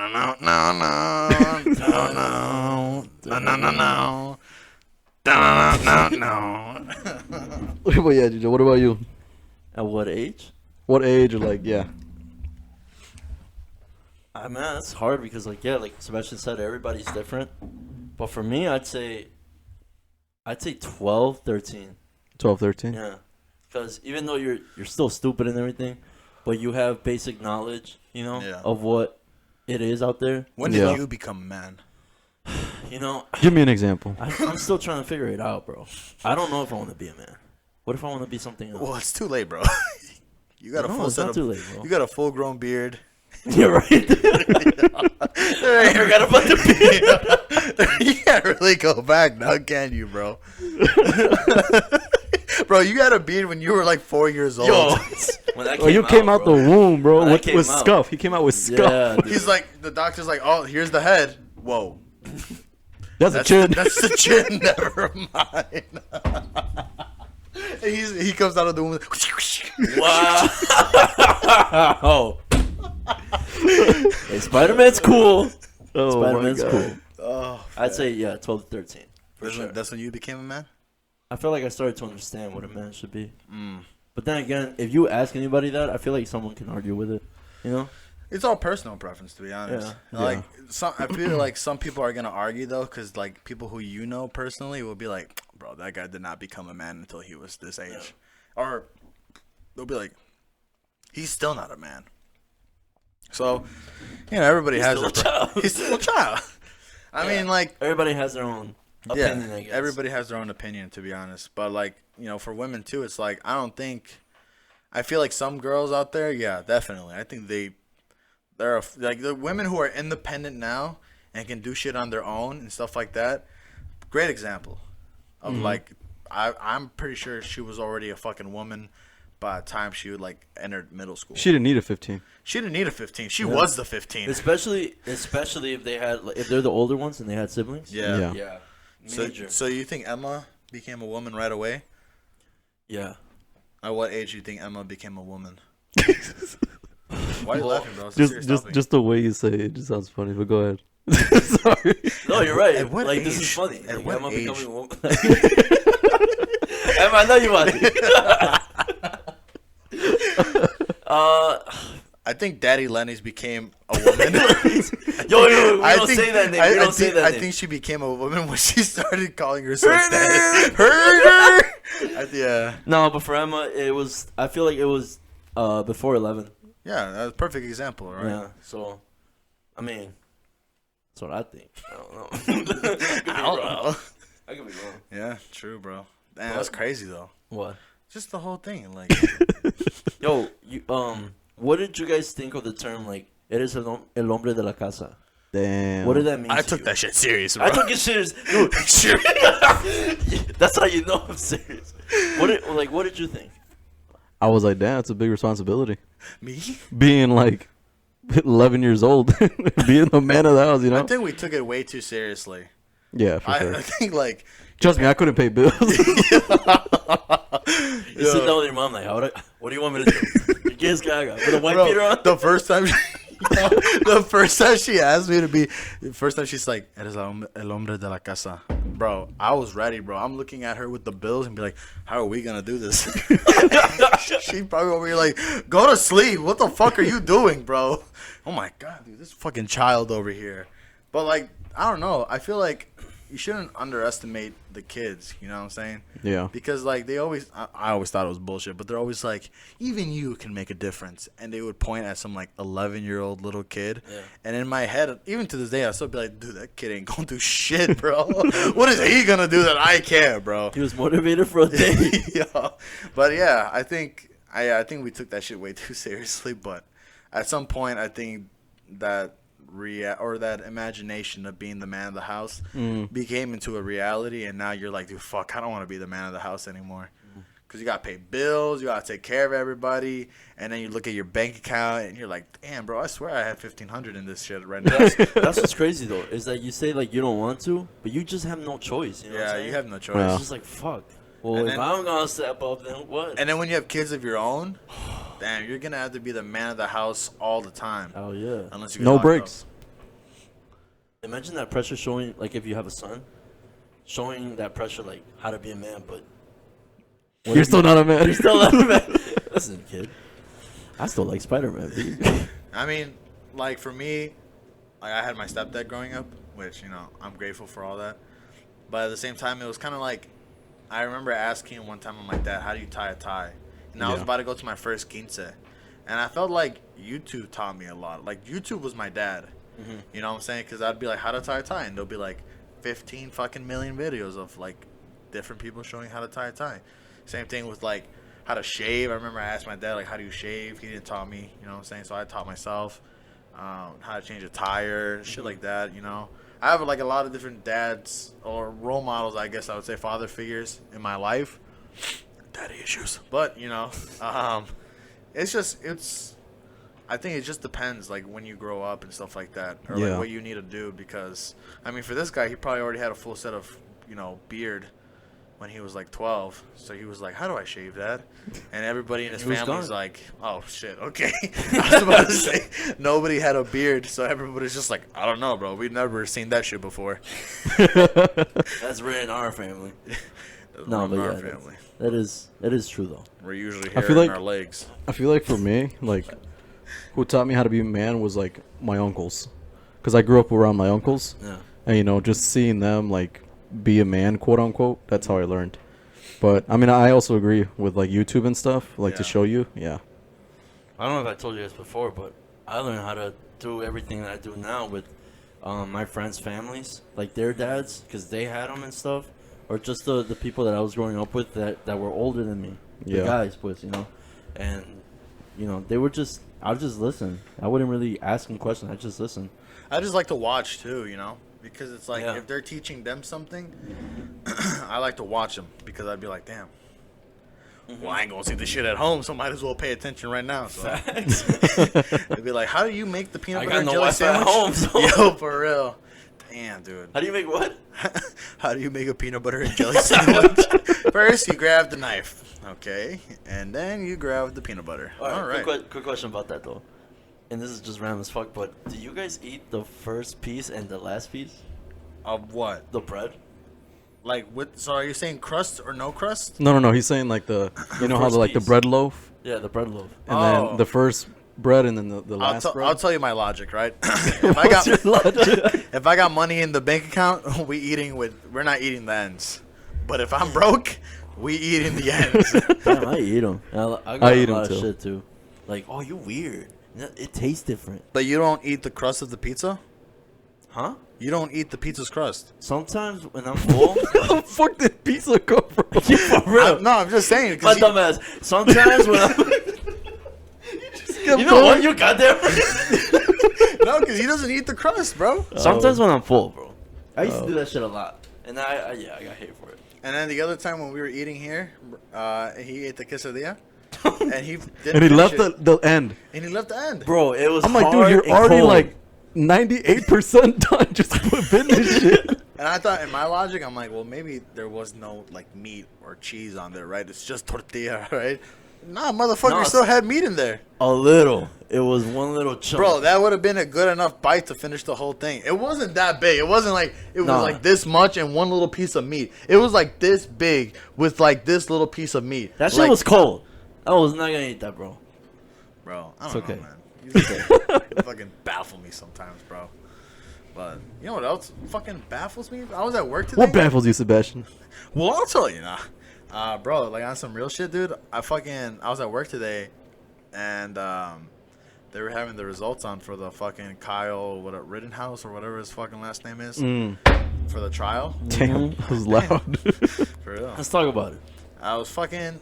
But yeah, Chicho, what about you?
At what age?
What age or like, yeah.
Man, that's hard because, like, yeah, like Sebastian said, everybody's different. But for me, I'd say 12, 13.
12, 13?
Yeah. Because even though you're still stupid and everything, but you have basic knowledge, you know,
Yeah.
of what it is out there.
When did
Yeah.
you become a man?
You know,
Give me an example.
I'm still trying to figure it out, bro. I don't know if I want to be a man. What if I want to be something else?
Well, it's too late, bro. You got a
No,
full
it's
set
not
of.
too late, bro.
You got a full-grown beard.
You're right. I forgot about the beard.
You can't really go back now, can you, bro? Bro, you had a beard when you were like 4 years old.
Yo, when that
Oh, you came out
bro.
the womb, bro,
When that
with
came out.
scuff. He came out with scuff.
Yeah, dude.
He's like, the doctor's like, oh, here's the head. Whoa.
That's a chin.
That's the chin. Never mind. He comes out of the womb.
Wow. Hey, Spider-Man's cool.
Oh, my
Spider-Man's
God.
cool.
Oh,
I'd say, yeah, 12 to 13. For
that's,
sure.
that's when you became a man?
I feel like I started to understand what a man should be. But then again, if you ask anybody that, I feel like someone can argue with it. You know?
It's all personal preference, to be honest.
Yeah.
Like, I feel like some people are gonna argue though, because like people who you know personally will be like, "Bro, that guy did not become a man until he was this age," or they'll be like, "He's still not a man." So, you know, everybody has
still a
their
child.
He's still a child. I mean, like,
Everybody has their own opinion, I guess.
everybody has their own opinion, to be honest. But like, you know, for women too, it's like I feel like some girls out there, yeah, definitely. I think they're like the women who are independent now and can do shit on their own and stuff like that. Great example of like I'm pretty sure she was already a fucking woman by the time she would like entered middle school.
She didn't need a 15.
She didn't need a 15. She was the 15.
Especially if they're the older ones and they had siblings.
Yeah.
Yeah.
So,
Major.
so you think Emma became a woman right away?
Yeah.
At what age do you think Emma became a woman? Why are you laughing, bro? It's a serious topic.
Just the way you say it just sounds funny. But go ahead. Sorry.
No, you're right.
At what
Like, this is
age?
funny.
At
Like,
what
Emma
age?
becoming a woman. Emma, I know you want it.
I think Daddy Lenny's became a woman.
Yo, we don't say that name. We don't say that
I
name.
think she became a woman when she started calling herself Daddy. Herder! Yeah.
No, but for Emma, I feel like it was before 11.
Yeah, that's a perfect example, right?
Yeah, so, I mean, that's what I think. I don't know.
I don't know.
I could be wrong.
Yeah, true, bro. Damn, that's crazy, though.
What?
Just the whole thing. Like,
Yo, what did you guys think of the term, like, eres el hombre de la casa?
Damn.
What did that mean
I
to
took
you?
that shit serious, bro.
I took it serious. Dude, that's how you know I'm serious. What did you think?
I was like, damn, it's a big responsibility.
Me?
Being like 11 years old, being the man of the house, you know?
I think we took it way too seriously.
Yeah, for sure.
I think, like...
Trust me, I couldn't pay bills.
You sit down with your mom like, what do you want me to do? ¿Qué quieres que haga? With a white
Bro,
beater on?
the first time... The first time she asked me to be, the first time she's like, "Eres el hombre de la casa." Bro, I was ready, bro. I'm looking at her with the bills and be like, "How are we gonna do this?" She probably over here like, "Go to sleep. What the fuck are you doing, bro?" Oh my god, dude, this fucking child over here. But like, I don't know. I feel like you shouldn't underestimate the kids. You know what I'm saying?
Yeah.
Because like they always, I always thought it was bullshit, but they're always like, even you can make a difference, and they would point at some like 11-year-old little kid, and in my head, even to this day, I still be like, dude, that kid ain't gonna do shit, bro. What is he gonna do that I can't, bro?
He was motivated for a day.
Yeah, but yeah, I think we took that shit way too seriously, but at some point, I think that that imagination of being the man of the house became into a reality, and now you're like, dude, fuck, I don't want to be the man of the house anymore, because you gotta pay bills, you gotta take care of everybody, and then you look at your bank account and you're like, damn, bro, I swear I have $1,500 in this shit right now.
That's what's crazy though, is that you say like you don't want to, but you just have no choice. You know what I'm saying?
You have no choice.
It's just like, fuck. Well,
And
if
then,
I'm gonna step up, then what?
and then when you have kids of your own, damn, you're gonna have to be the man of the house all the time.
Oh yeah.
Unless you get
No
locked
breaks.
up.
Imagine that pressure showing, like if you have a son, showing that pressure like how to be a man, but
You're still not a man.
you're still not a man. Listen, kid, I still like Spider-Man, dude.
I mean, like for me, like I had my stepdad growing up, which, you know, I'm grateful for all that. But at the same time, it was kind of like, I remember asking him one time, I'm like, Dad, how do you tie a tie? And I was about to go to my first quince. And I felt like YouTube taught me a lot. Like, YouTube was my dad. Mm-hmm. You know what I'm saying? Because I'd be like, how to tie a tie? And there'll be like 15 fucking million videos of like different people showing how to tie a tie. Same thing with like how to shave. I remember I asked my dad, like, how do you shave? He didn't taught me, you know what I'm saying? So I taught myself how to change a tire, shit like that, you know? I have like a lot of different dads or role models, I guess I would say, father figures in my life. Daddy issues. But, you know, I think it just depends, like, when you grow up and stuff like that, or like what you need to do, because, I mean, for this guy, he probably already had a full set of, you know, beard when he was like 12, so he was like, how do I shave that? And everybody in his family's like, oh shit, okay. I was about to say, nobody had a beard, so everybody's just like, I don't know, bro, we've never seen that shit before.
That's rare in our family. No, but yeah,
family.
that is true though.
We're usually hair in our legs.
I feel like for me, like, who taught me how to be a man was like my uncles, because I grew up around my uncles.
Yeah.
And you know, just seeing them like be a man, quote unquote, that's how I learned. But I mean, I also agree with like YouTube and stuff, like to show you. Yeah.
I don't know if I told you this before, but I learned how to do everything that I do now with my friends' families, like their dads, because they had them and stuff, or just the people that I was growing up with that were older than me. The guys, pues, you know, and you know they were just. I would just listen. I wouldn't really ask them questions. I just listen.
I just like to watch too, you know, because it's like if they're teaching them something, I like to watch them because I'd be like, damn. Well, I ain't gonna see this shit at home, so might as well pay attention right now. So they'd be like, "How do you make the peanut butter and jelly sandwich?" At home, so. Yo, for real. Damn, dude.
How do you make what?
How do you make a peanut butter and jelly sandwich? First, you grab the knife, okay, and then you grab the peanut butter. All right.
Quick question about that though, and this is just random as fuck. But do you guys eat the first piece and the last piece
of what?
The bread.
Like, so are you saying crust or no crust?
No. He's saying like you know how the bread loaf.
Yeah, the bread loaf.
And then the first bread and then the last bread.
I'll tell you my logic, right? If I got money in the bank account, we're not eating the ends. But if I'm broke, we eating the ends.
Damn, I eat them. I eat a lot of shit too. Like, oh, you weird. It tastes different.
But you don't eat the crust of the pizza?
Huh?
You don't eat the pizza's crust.
Sometimes when I'm full.
Where the fuck did pizza come from?
For real.
I'm just saying.
My dumbass. Sometimes when I'm. You know what? You got there.
No, because he doesn't eat the crust, bro.
Sometimes when I'm full, bro. I used to do that shit a lot. And I got hate for it.
And then the other time when we were eating here, he ate the quesadilla. And he
left the end.
And he left the end.
Bro, it was
I'm like, dude, you're already cold. Like 98% done. Just finish it.
And I thought, in my logic, I'm like, well, maybe there was no like meat or cheese on there, right? It's just tortilla, right? Nah, motherfucker,
No,
still had meat in there.
A little. It was one little chunk.
Bro, that would have been a good enough bite to finish the whole thing. It wasn't that big. It wasn't like it was
Nah.
like this much and one little piece of meat. It was like this big with like this little piece of meat.
That shit
like,
was cold. I was not gonna eat that, bro.
Bro, I
It's
don't
okay.
know, man. You fucking baffle me sometimes, bro. But you know what else fucking baffles me? I was at work today.
What baffles you, Sebastian?
Well, I'll tell you now. Bro, like on some real shit, dude. I was at work today, and they were having the results on for the fucking Kyle Rittenhouse or whatever his fucking last name is for the trial.
Damn, that was loud.
For real.
Let's talk about it.
I was fucking.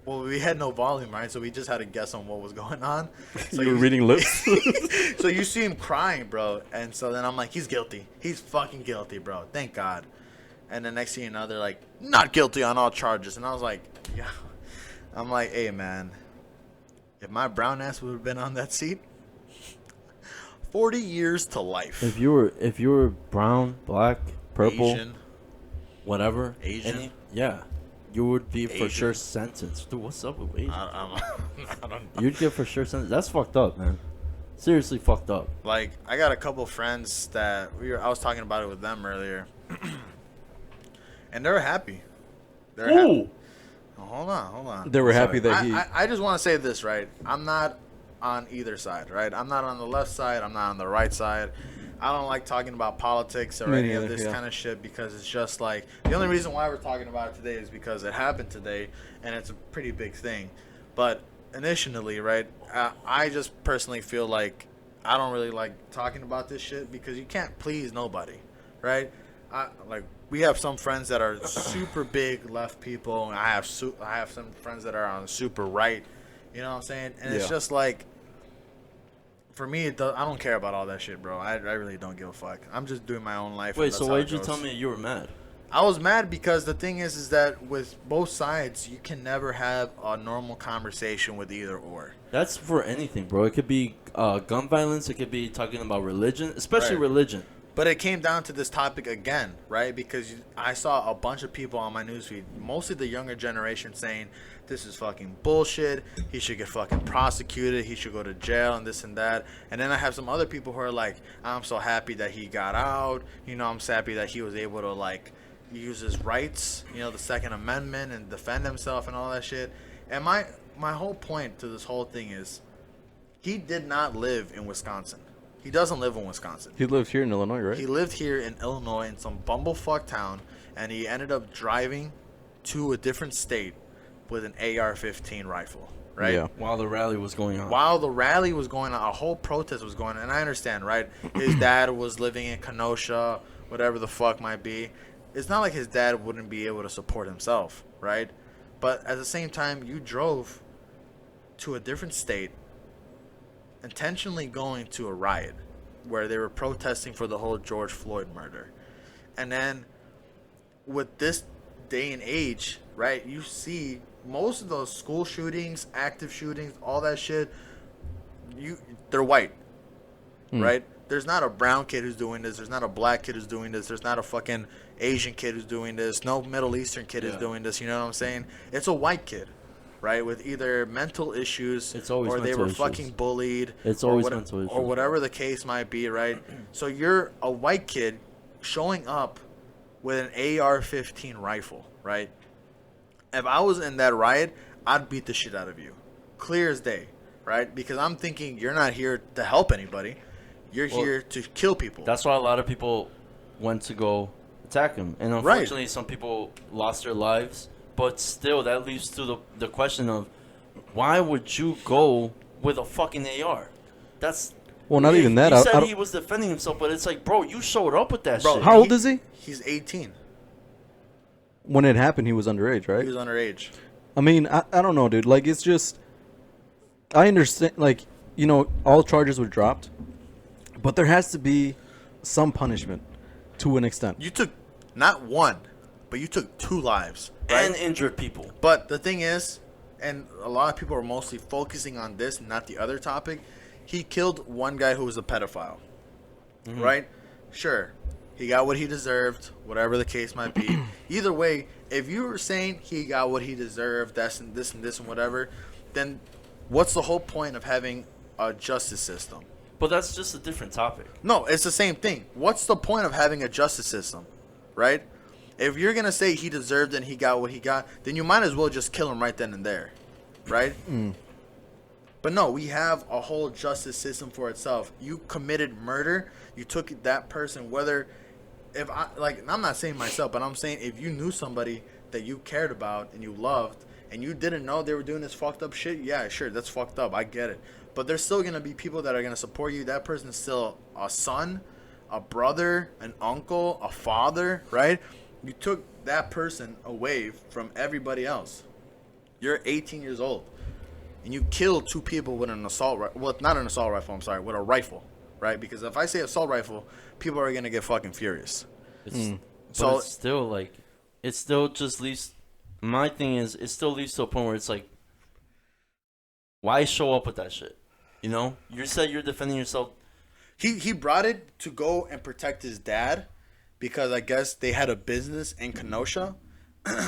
Well, we had no volume, right? So we just had to guess on what was going on. So
You were reading lips?
So you see him crying, bro. And so then I'm like, he's guilty. He's fucking guilty, bro. Thank God. And the next thing you know, they're like, not guilty on all charges. And I was like, yeah. I'm like, hey, man. If my brown ass would have been on that seat, 40 years to life.
If you were brown, black, purple,
Asian.
whatever,
Asian.
yeah, you would be for
Asian.
sure sentenced. Dude, what's up with Asian?
I don't know.
You'd get for sure sentenced. That's fucked up, man. Seriously fucked up.
Like, I got a couple friends that I was talking about it with them earlier. And they're happy. They're happy. Oh, hold on.
They were
Sorry.
happy that he.
I just want to say this, right? I'm not on either side, right? I'm not on the left side. I'm not on the right side. I don't like talking about politics or
Me
any of
neither,
this
yeah.
kind of shit because it's just like the only reason why we're talking about it today is because it happened today and it's a pretty big thing. But initially, right, I just personally feel like I don't really like talking about this shit because you can't please nobody, right? We have some friends that are super big left people, and I have some friends that are on super right. You know what I'm saying? And it's
Yeah.
just like, for me, I don't care about all that shit, bro. I really don't give a fuck. I'm just doing my own life.
Wait,
and
so
that's
why
how
did
it
you
goes.
tell me you were mad?
I was mad because the thing is that with both sides, you can never have a normal conversation with either or.
That's for anything, bro. It could be gun violence. It could be talking about religion, especially
Right.
religion.
But it came down to this topic again, right? Because I saw a bunch of people on my newsfeed, mostly the younger generation, saying this is fucking bullshit. He should get fucking prosecuted. He should go to jail and this and that. And then I have some other people who are like, I'm so happy that he got out. You know, I'm so happy that he was able to like use his rights, you know, the Second Amendment and defend himself and all that shit. And my whole point to this whole thing is he did not live in Wisconsin. He doesn't live in Wisconsin.
He lived here in Illinois, right?
He lived here in Illinois in some bumblefuck town, and he ended up driving to a different state with an AR-15 rifle, right?
Yeah.
While the rally was going on.
While the rally was going on, a whole protest was going on, and I understand, right? His dad was living in Kenosha, whatever the fuck might be. It's not like his dad wouldn't be able to support himself, right? But at the same time, you drove to a different state intentionally going to a riot where they were protesting for the whole George Floyd murder. And then with this day and age, right, you see most of those school shootings, active shootings, all that shit, they're white, right? There's not a brown kid who's doing this. There's not a black kid who's doing this. There's not a fucking Asian kid who's doing this. No Middle Eastern kid is doing this. You know what I'm saying? It's a white kid, right, with either mental issues
It's always
or they
mental
were
issues.
fucking bullied.
It's
or
always
what-
mental issues.
Or whatever the case might be, right? So you're a white kid showing up with an AR-15 rifle, right? If I was in that riot, I'd beat the shit out of you. Clear as day, right? Because I'm thinking you're not here to help anybody. You're here to kill people.
That's why a lot of people went to go attack him. And unfortunately, some people lost their lives. But still, that leads to the question of, why would you go with a fucking AR? That's...
Well, not even that.
He
I
said
don't-
he was defending himself, but it's like, bro, you showed up with that
Bro,
shit.
How old is he?
He's 18.
When it happened, he was underage, right?
He was underage.
I mean, I don't know, dude. Like, it's just... I understand, like, you know, all charges were dropped. But there has to be some punishment to an extent.
You took not one, but you took 2 lives. Right?
And injured people.
But the thing is, and a lot of people are mostly focusing on this, not the other topic, he killed one guy who was a pedophile. Right? Sure. He got what he deserved, whatever the case might be. Either way, if you were saying he got what he deserved, that's and this and this and whatever, then what's the whole point of having a justice system?
But that's just a different topic.
No, it's the same thing. What's the point of having a justice system, right? If you're going to say he deserved and he got what he got, then you might as well just kill him right then and there, right? But no, we have a whole justice system for itself. You committed murder. You took that person, whether... If I like, I'm not saying myself, but I'm saying if you knew somebody that you cared about and you loved, and you didn't know they were doing this fucked up shit, yeah, sure, that's fucked up. I get it, but there's still gonna be people that are gonna support you. That person's still a son, a brother, an uncle, a father, right? You took that person away from everybody else. You're 18 years old, and you killed 2 people with an assault rifle. Well, not an assault rifle. I'm sorry, with a rifle. Right? Because if I say assault rifle, people are going to get fucking furious.
So it's still like, it still just leaves, my thing is, it still leads to a point where it's like, why show up with that shit? You know? You said you're defending yourself.
He brought it to go and protect his dad because I guess they had a business in Kenosha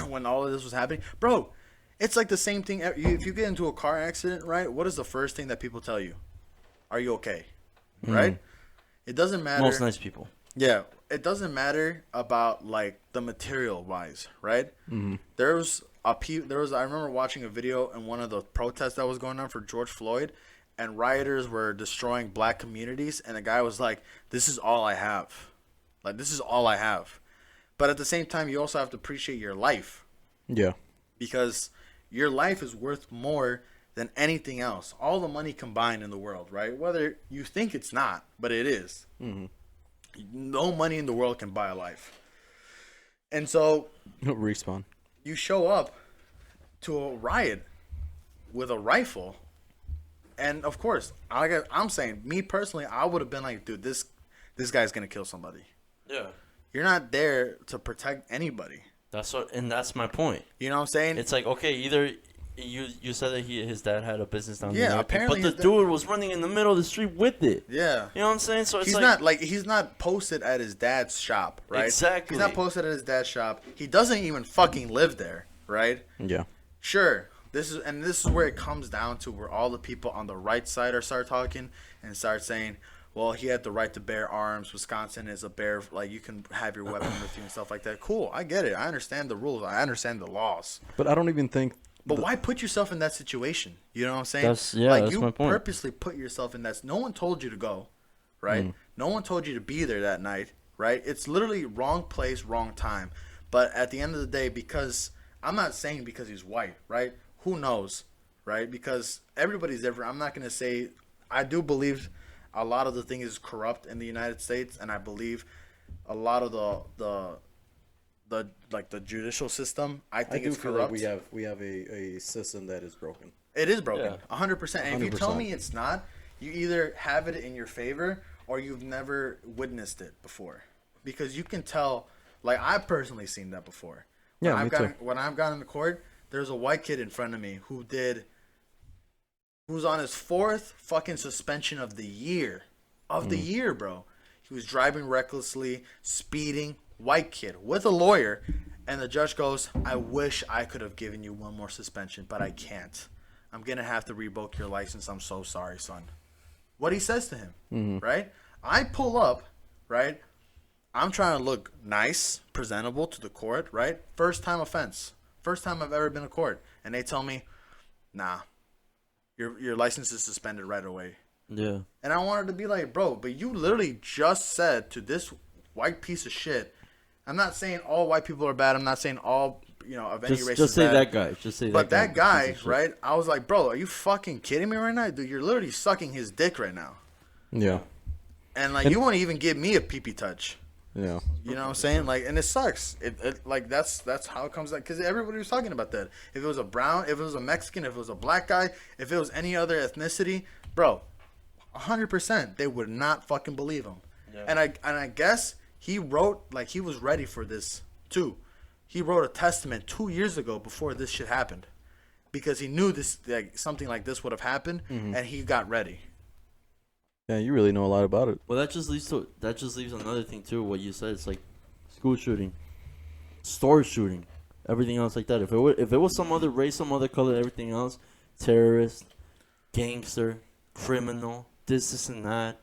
when all of this was happening. Bro, it's like the same thing. If you get into a car accident, right? What is the first thing that people tell you? Are you okay? Right? It doesn't matter.
Most nice people.
Yeah. It doesn't matter about like the material wise, right? There was I remember watching a video in one of the protests that was going on for George Floyd, and rioters were destroying black communities, and the guy was like, "This is all I have. Like, this is all I have." But at the same time, you also have to appreciate your life.
Yeah.
Because your life is worth more than anything else. All the money combined in the world, right? Whether you think it's not, but it is. No money in the world can buy a life. And so...
Respawn.
You show up to a riot with a rifle. And, of course, I'm saying, me personally, I would have been like, dude, this guy's going to kill somebody.
Yeah.
You're not there to protect anybody.
That's my point.
You know what I'm saying?
It's like, okay, either... You said that his dad had a business down there.
Yeah, apparently.
But the dude was running in the middle of the street with it.
Yeah.
You know what I'm saying? So it's
he's not posted at his dad's shop, right?
Exactly.
He's not posted at his dad's shop. He doesn't even fucking live there, right?
Yeah.
Sure. This is where it comes down to where all the people on the right side start talking and start saying, well, he had the right to bear arms. Wisconsin is a bear, like you can have your weapon with you and stuff like that. Cool. I get it. I understand the rules. I understand the laws.
But I don't even think...
But why put yourself in that situation? You know what I'm saying?
That's
you
my point.
Purposely put yourself in that. No one told you to go, right? No one told you to be there that night, right? It's literally wrong place, wrong time. But at the end of the day, because I'm not saying because he's white, right? Who knows, right? Because everybody's different. I'm not going to say I do believe a lot of the thing is corrupt in the United States, and I believe a lot of the judicial system, I think it's corrupt.
Like we have a system that is broken.
It is broken,
Yeah.
100%. And if you
100%.
tell me it's not, you either have it in your favor or you've never witnessed it before. Because you can tell, like I've personally seen that before.
Yeah, me too.
When I've gotten to court, there's a white kid in front of me who's on his 4th fucking suspension of the year. The year, bro. He was driving recklessly, speeding, white kid with a lawyer, and the judge goes, I wish I could have given you one more suspension, but I can't. I'm going to have to revoke your license. I'm so sorry, son. What he says to him, right? I pull up, right? I'm trying to look nice, presentable to the court, right? First time offense. First time I've ever been to court. And they tell me, nah, your license is suspended right away.
Yeah.
And I wanted to be like, bro, but you literally just said to this white piece of shit, I'm not saying all white people are bad. I'm not saying all, of any race
Just
is
say
bad.
that guy. Just say
But
that guy.
that guy, right? I was like, bro, are you fucking kidding me right now? Dude, you're literally sucking his dick right now.
Yeah.
And, you won't even give me a pee-pee touch.
Yeah.
You know what I'm saying? And it sucks. That's how it comes out. Because everybody was talking about that. If it was a brown, if it was a Mexican, if it was a black guy, if it was any other ethnicity, bro, 100%, they would not fucking believe him. Yeah. And I guess he wrote, he was ready for this, too. He wrote a testament 2 years ago before this shit happened. Because he knew this, something like this would have happened, and he got ready.
Yeah, you really know a lot about it.
Well, that just leaves another thing too. What you said, it's like school shooting, store shooting, everything else like that. If it was some other race, some other color, everything else, terrorist, gangster, criminal, this and that,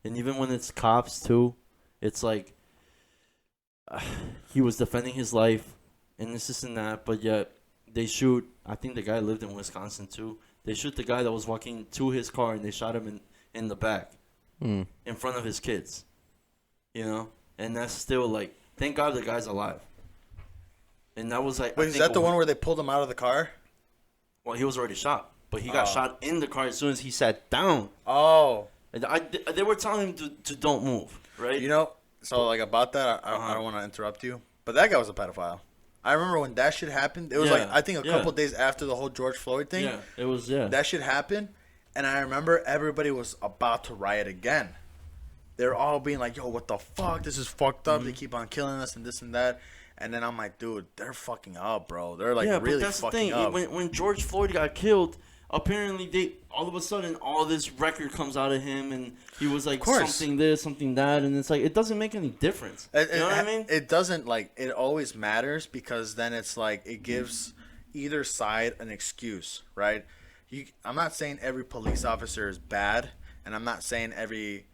and even when it's cops too, it's like he was defending his life, and this and that, but yet they shoot. I think the guy lived in Wisconsin too. They shoot the guy that was walking to his car, and they shot him in the back, in front of his kids. You know, and that's still like, thank God the guy's alive. And that was like,
Wait, is that the one where they pulled him out of the car?
Well, he was already shot, but he got shot in the car as soon as he sat down.
Oh,
And they were telling him to don't move, right?
you know, so like about that, I don't want to interrupt you, but that guy was a pedophile. I remember when that shit happened. It was like, I think a couple days after the whole George Floyd thing.
Yeah, it was. Yeah,
That shit happened, and I remember everybody was about to riot again. They're all being like, "Yo, what the fuck? This is fucked up. They keep on killing us and this and that." And then I'm like, "Dude, they're fucking up, bro. They're like really
but that's
fucking
the thing.
up."
When George Floyd got killed, apparently they all of a sudden all this record comes out of him, and he was like something this, something that, and it's like it doesn't make any difference. You know what I mean?
It doesn't, like, it always matters because then it's like it gives either side an excuse, right? I'm not saying every police officer is bad, and I'm not saying every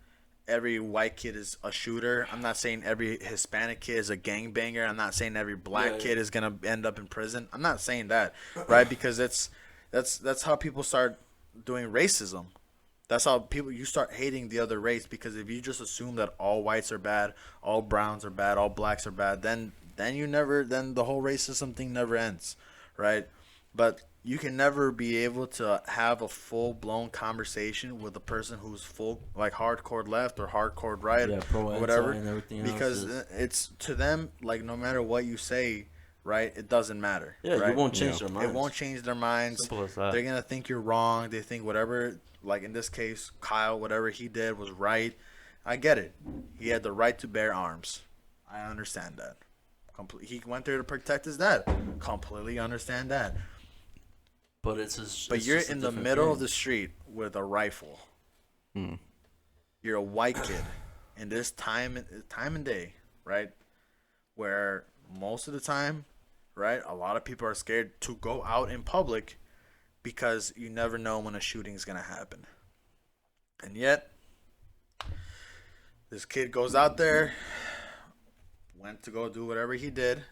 white kid is a shooter. I'm not saying every Hispanic kid is a gangbanger. I'm not saying every black kid is gonna end up in prison. I'm not saying that, right? Because that's how people start doing racism. That's how you start hating the other race, because if you just assume that all whites are bad, all browns are bad, all blacks are bad, then the whole racism thing never ends, right? But you can never be able to have a full-blown conversation with a person who's full, like, hardcore left or hardcore right, or whatever,
and everything
because it's to them, like, no matter what you say, right, it doesn't matter.
Yeah,
right?
you won't change their minds.
It won't change their minds.
Simple as that.
They're gonna think you're wrong. They think whatever, like in this case, Kyle, whatever he did was right. I get it. He had the right to bear arms. I understand that. He went there to protect his dad. Completely understand that.
But it's
you're in the middle of the street with a rifle. You're a white kid in this time and day, right? Where most of the time, right, a lot of people are scared to go out in public because you never know when a shooting is gonna happen. And yet, this kid goes out there, went to go do whatever he did,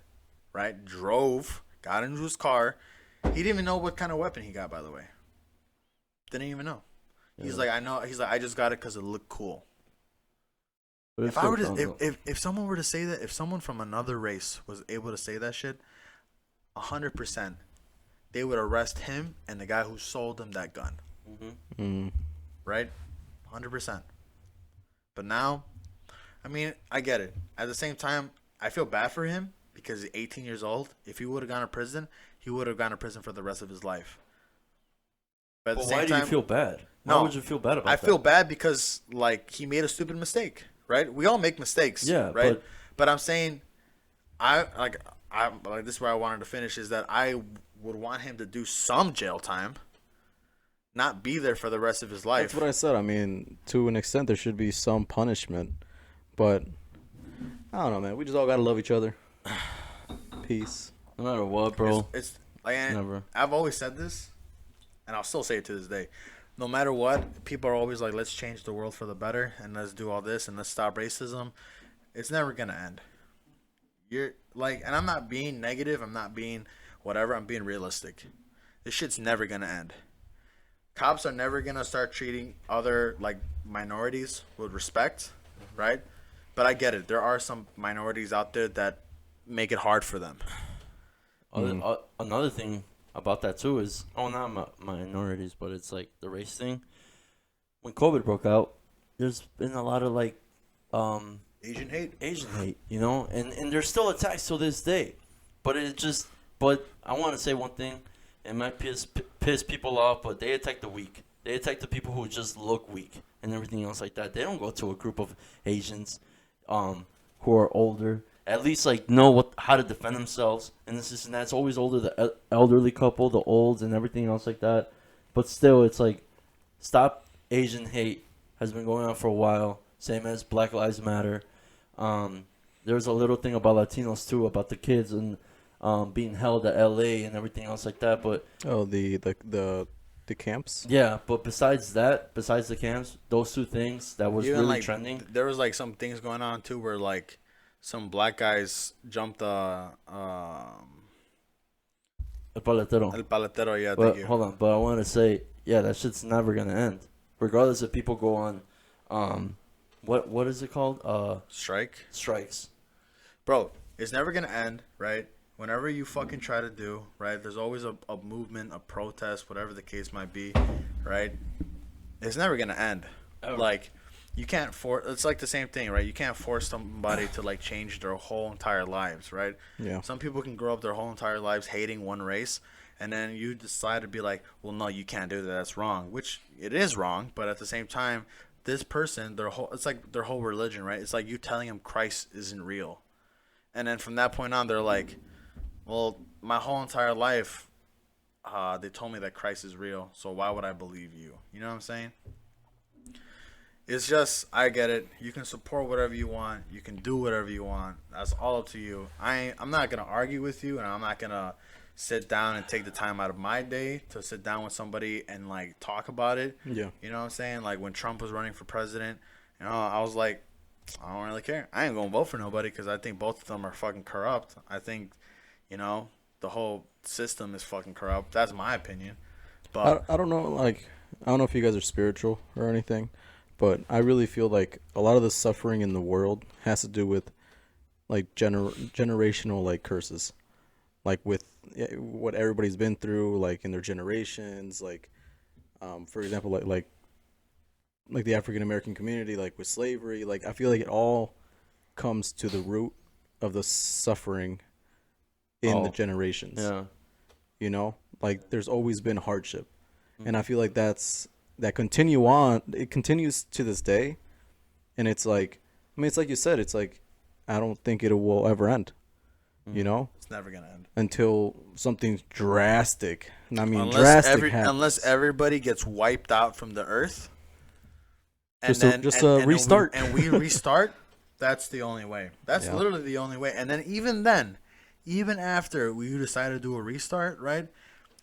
right? Drove, got into his car. He didn't even know what kind of weapon he got, by the way. Didn't even know. He's like, I know. He's like, I just got it because it looked cool. If I were to, if someone were to say that, if someone from another race was able to say that shit, 100%, they would arrest him and the guy who sold him that gun. Right? 100%. But now, I mean, I get it. At the same time, I feel bad for him because he's 18 years old. If he would have gone to prison, he would have gone to prison for the rest of his life. But at the same
why do you feel bad? Why would you feel bad about that?
I feel bad because, like, he made a stupid mistake, right? We all make mistakes, right? But I'm saying, I this is where I wanted to finish, is that I would want him to do some jail time, not be there for the rest of his life.
That's what I said. I mean, to an extent, there should be some punishment, but I don't know, man. We just all gotta love each other. Peace.
No matter what, bro.
It's like,
never.
I've always said this, and I'll still say it to this day. No matter what, people are always like, let's change the world for the better, and let's do all this, and let's stop racism. It's never gonna end. You're like, and I'm not being negative. I'm not being whatever. I'm being realistic. This shit's never gonna end. Cops are never gonna start treating other, like, minorities with respect, right? But I get it. There are some minorities out there that make it hard for them.
Another thing about that too is, not minorities, but it's like the race thing. When COVID broke out, there's been a lot of like
Asian hate,
you know, and there's still attacks till this day. But I want to say one thing. It might piss people off, but they attack the weak. They attack the people who just look weak and everything else like that. They don't go to a group of Asians who are older, at least like know how to defend themselves, and this and that. It's always older, the elderly couple, the olds, and everything else like that. But still, it's like, stop Asian hate has been going on for a while. Same as Black Lives Matter. There's a little thing about Latinos too, about the kids and being held at LA and everything else like that. But
the camps.
yeah, but besides the camps, those two things that was
Even
really
like
trending.
there was like some things going on too, where like some black guys jumped
El Paletero.
El Paletero. Yeah,
But
thank you.
hold on, but I want to say, yeah, that shit's never gonna end, regardless if people go on, what is it called?
Strike.
Strikes.
Bro, it's never gonna end, right? Whenever you fucking try to do, right, there's always a movement, a protest, whatever the case might be, right? It's never gonna end.
Ever.
Like, you can't force. It's like the same thing, right? You can't force somebody to like change their whole entire lives, right?
Yeah.
Some people can grow up their whole entire lives hating one race, and then you decide to be like, well, no, you can't do that. That's wrong. Which it is wrong, but at the same time, this person, it's like their whole religion, right? It's like you telling them Christ isn't real, and then from that point on, they're like, well, my whole entire life, they told me that Christ is real, so why would I believe you? You know what I'm saying? It's just, I get it. You can support whatever you want. You can do whatever you want. That's all up to you. I'm not going to argue with you, and I'm not going to sit down and take the time out of my day to sit down with somebody and, like, talk about it.
Yeah.
You know what I'm saying? Like, when Trump was running for president, you know, I was like, I don't really care. I ain't going to vote for nobody because I think both of them are fucking corrupt. I think, you know, the whole system is fucking corrupt. That's my opinion. But
I don't know, like, I don't know if you guys are spiritual or anything, but I really feel like a lot of the suffering in the world has to do with like generational like curses, like with what everybody's been through, like in their generations, like for example, like the African American community, like with slavery, like I feel like it all comes to the root of the suffering in the generations.
Yeah.
You know, like there's always been hardship, and I feel like that continues to this day, and it's like, I mean, it's like you said, it's like I don't think it will ever end. You know,
it's never going to end.
until something drastic. And I mean,
Unless
drastic happens.
unless everybody gets wiped out from the earth.
Just a restart.
And we restart, that's the only way. That's literally the only way. And then, even after we decide to do a restart, right,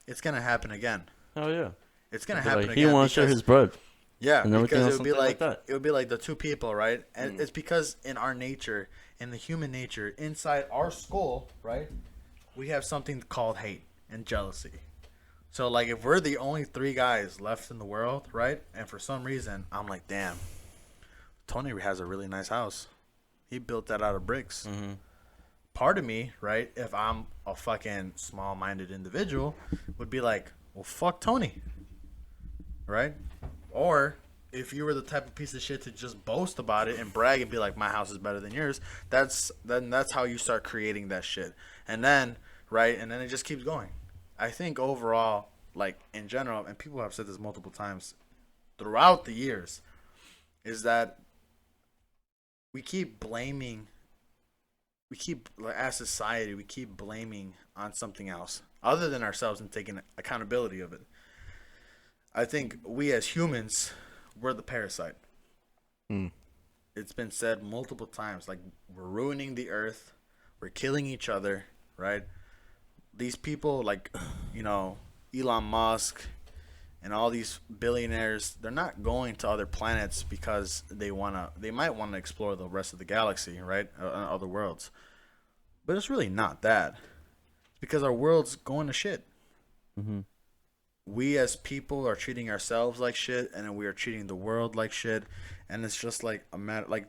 it's going to happen again.
Oh yeah.
It's going to happen
Like,
again.
he wants to share his bread.
Yeah,
and everything
because
else, something like that.
it would be like the two people, right? And it's because in our nature, in the human nature, inside our skull, right, we have something called hate and jealousy. So like if we're the only three guys left in the world, right, and for some reason I'm like, damn, Tony has a really nice house. He built that out of bricks.
Mm-hmm.
Part of me, right, if I'm a fucking small-minded individual, would be like, well, fuck Tony, right? Or if you were the type of piece of shit to just boast about it and brag and be like, my house is better than yours, that's how you start creating that shit. And then, right, and then it just keeps going. I think overall, like in general, and people have said this multiple times throughout the years, is that we keep blaming, as society, we keep blaming on something else other than ourselves and taking accountability of it. I think we as humans, we're the parasite. It's been said multiple times, like we're ruining the earth, we're killing each other, right? These people like, you know, Elon Musk and all these billionaires, they're not going to other planets because they might want to explore the rest of the galaxy, right? Other worlds. But it's really not that. It's because our world's going to shit.
Mm-hmm.
We as people are treating ourselves like shit, and then we are treating the world like shit, and it's just like a matter, like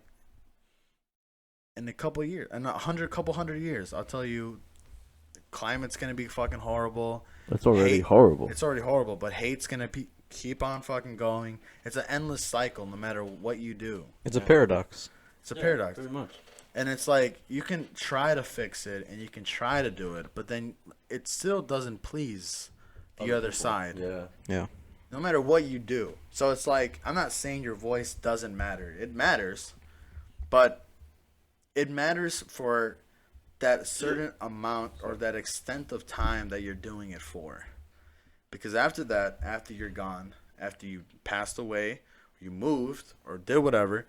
in a couple of years, in couple hundred years, I'll tell you, the climate's gonna be fucking horrible.
It's already horrible.
It's already horrible, but hate's gonna keep on fucking going. It's an endless cycle, no matter what you do.
It's a paradox.
It's a paradox.
Pretty much.
And it's like you can try to fix it, and you can try to do it, but then it still doesn't please the other side.
Yeah.
No matter what you do. So it's like, I'm not saying your voice doesn't matter. It matters. But it matters for that certain amount or that extent of time that you're doing it for. Because after that, after you're gone, after you passed away, you moved or did whatever,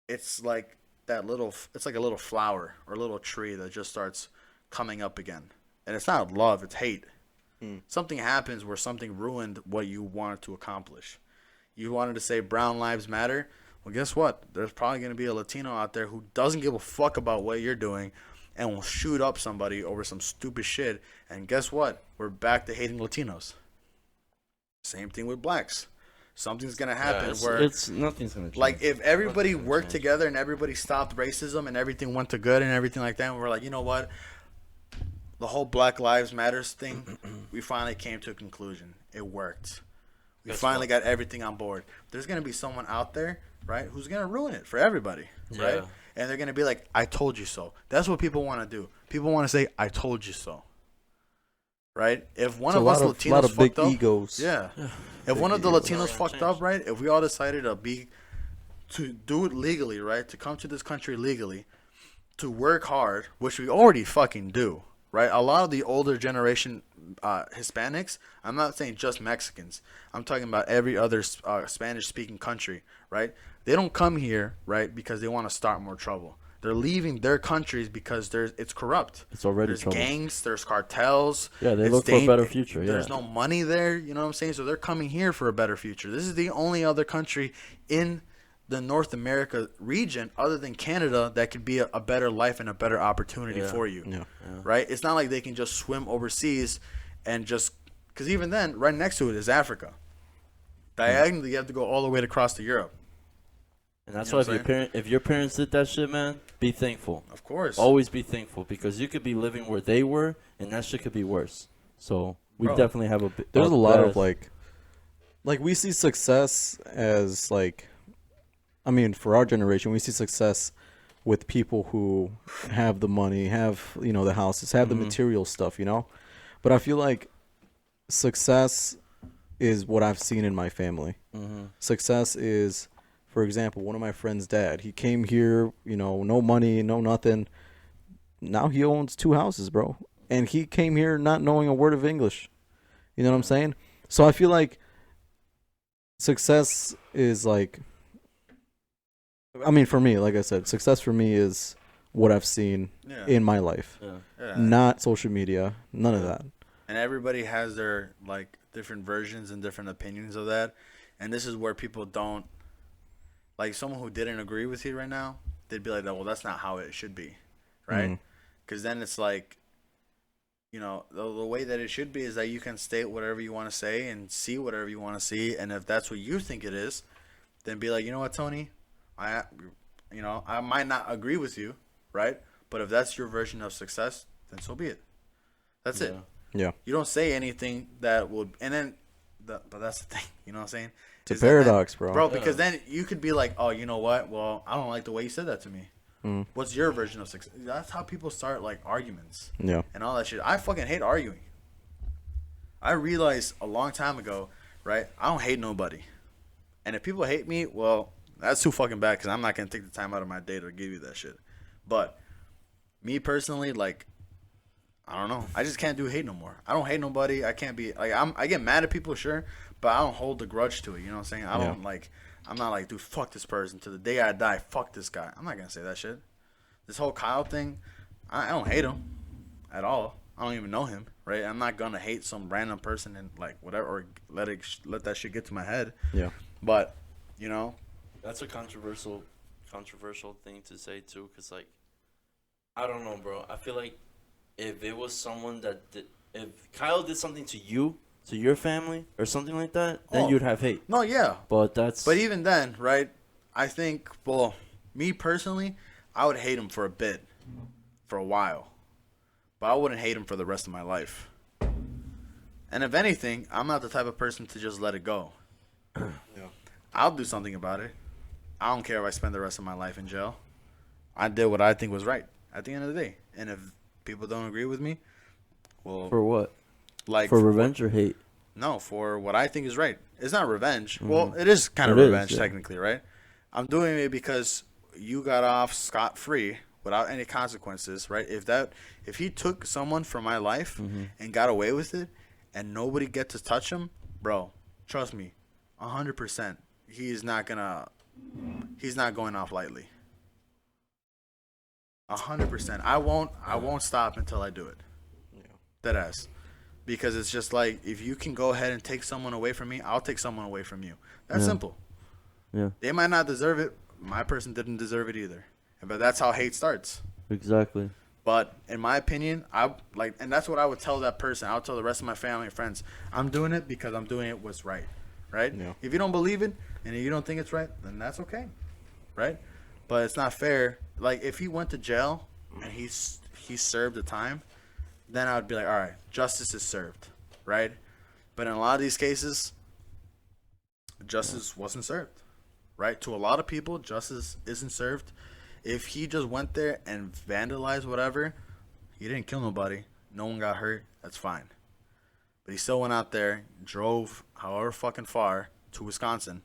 it's like it's like a little flower or a little tree that just starts coming up again. And it's not love, it's hate. Something happens where something ruined what you wanted to accomplish. You wanted to say brown lives matter. Well, guess what? There's probably going to be a Latino out there who doesn't give a fuck about what you're doing and will shoot up somebody over some stupid shit. And guess what? We're back to hating Latinos. Same thing with blacks. Something's going to happen where
nothing's going to change.
Like if everybody worked together and everybody stopped racism and everything went to good and everything like that, and we're like, you know what? The whole Black Lives Matters thing, we finally came to a conclusion. It worked. We finally got everything on board. There's going to be someone out there, right, who's going to ruin it for everybody, right? And they're going to be like, I told you so. That's what people want to do. People want to say, I told you so, right? If one of us Latinos fucked up.
Egos.
Yeah. If one of the Latinos fucked up, right, if we all decided to do it legally, right, to come to this country legally, to work hard, which we already fucking do, right? A lot of the older generation Hispanics, I'm not saying just Mexicans, I'm talking about every other Spanish-speaking country, right? They don't come here, right, because they want to start more trouble. They're leaving their countries because it's corrupt.
It's already
there's
trouble.
Gangs, there's cartels.
Yeah, they look for a better future.
There's no money there, you know what I'm saying? So they're coming here for a better future. This is the only other country in the North America region other than Canada that could be a better life and a better opportunity for you. Right? It's not like they can just swim overseas and just because even then, right next to it is Africa. Diagonally, you have to go all the way across to Europe.
And that's why if your parents did that shit, man, be thankful.
Of course.
Always be thankful because you could be living where they were and that shit could be worse. So we definitely have
there's a lot of like we see success as like, I mean, for our generation, we see success with people who have the money, have, you know, the houses, have the material stuff, you know? But I feel like success is what I've seen in my family. Success is, for example, one of my friend's dad. He came here, you know, no money, no nothing. Now he owns 2 houses, bro. And he came here not knowing a word of English. You know what I'm saying? So I feel like success is like, I mean, for me, like I said, success for me is what I've seen in my life. Not social media, none of that.
And everybody has their like different versions and different opinions of that. And this is where people don't, like someone who didn't agree with you right now, they'd be like, well, that's not how it should be, right? Because then it's like, you know, the way that it should be is that you can state whatever you want to say and see whatever you want to see. And if that's what you think it is, then be like, you know what, Tony? I might not agree with you, right? But if that's your version of success, then so be it. That's it.
Yeah.
You don't say anything that would, and then, but that's the thing. You know what I'm saying?
It's a paradox, bro.
Bro, because then you could be like, oh, you know what? Well, I don't like the way you said that to me. What's your version of success? That's how people start like arguments.
Yeah.
And all that shit. I fucking hate arguing. I realized a long time ago, right? I don't hate nobody. And if people hate me, well, that's too fucking bad because I'm not going to take the time out of my day to give you that shit. But me personally, like, I don't know. I just can't do hate no more. I don't hate nobody. I can't be, like, I get mad at people, sure, but I don't hold the grudge to it. You know what I'm saying? I don't, like, I'm not like, dude, fuck this person. To the day I die, fuck this guy. I'm not going to say that shit. This whole Kyle thing, I don't hate him at all. I don't even know him, right? I'm not going to hate some random person and, like, whatever, or let that shit get to my head.
Yeah.
But, you know.
That's a controversial thing to say, too, because, like, I don't know, bro. I feel like if it was someone if Kyle did something to you, to your family, or something like that, then you'd have hate.
No, yeah.
But
even then, right, I think, well, me personally, I would hate him for a bit, for a while. But I wouldn't hate him for the rest of my life. And if anything, I'm not the type of person to just let it go. I'll do something about it. I don't care if I spend the rest of my life in jail. I did what I think was right at the end of the day. And if people don't agree with me, well,
for what?
Like
for revenge or hate?
No, for what I think is right. It's not revenge. Well, it is kind of revenge technically, right? I'm doing it because you got off scot-free without any consequences, right? If he took someone from my life and got away with it and nobody get to touch him, bro, trust me, 100%, he's not going off lightly. 100%. I won't stop until I do it. Deadass. Because it's just like, if you can go ahead and take someone away from me, I'll take someone away from you. That's simple.
Yeah.
They might not deserve it. My person didn't deserve it either. But that's how hate starts.
Exactly.
But in my opinion, and that's what I would tell that person. I would tell the rest of my family and friends, I'm doing it because I'm doing it what's right. Right?
Yeah.
If you don't believe it and you don't think it's right, then that's okay. Right? But it's not fair. Like, if he went to jail and he served the time, then I would be like, all right, justice is served, right? But in a lot of these cases, justice wasn't served, right? To a lot of people, justice isn't served. If he just went there and vandalized whatever, he didn't kill nobody. No one got hurt. That's fine. But he still went out there, drove however fucking far to Wisconsin,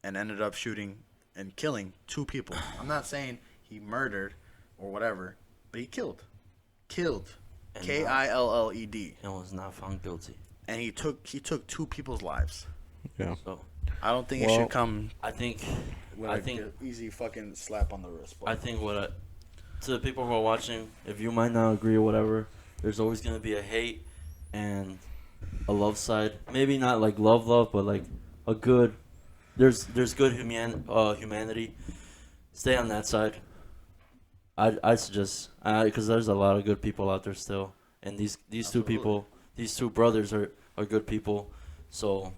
and ended up shooting and killing 2 people. I'm not saying he murdered or whatever, but he killed. Killed. Killed.
And was not found guilty.
And he took 2 people's lives.
Yeah.
So
I don't think it should come
I think
with an easy fucking slap on the wrist. But
I think to the people who are watching, if you might not agree or whatever, there's always gonna be a hate and a love side. Maybe not like love, but like a good. There's good humanity. Stay on that side. I suggest, because there's a lot of good people out there still, and these two people, these 2 brothers are good people, so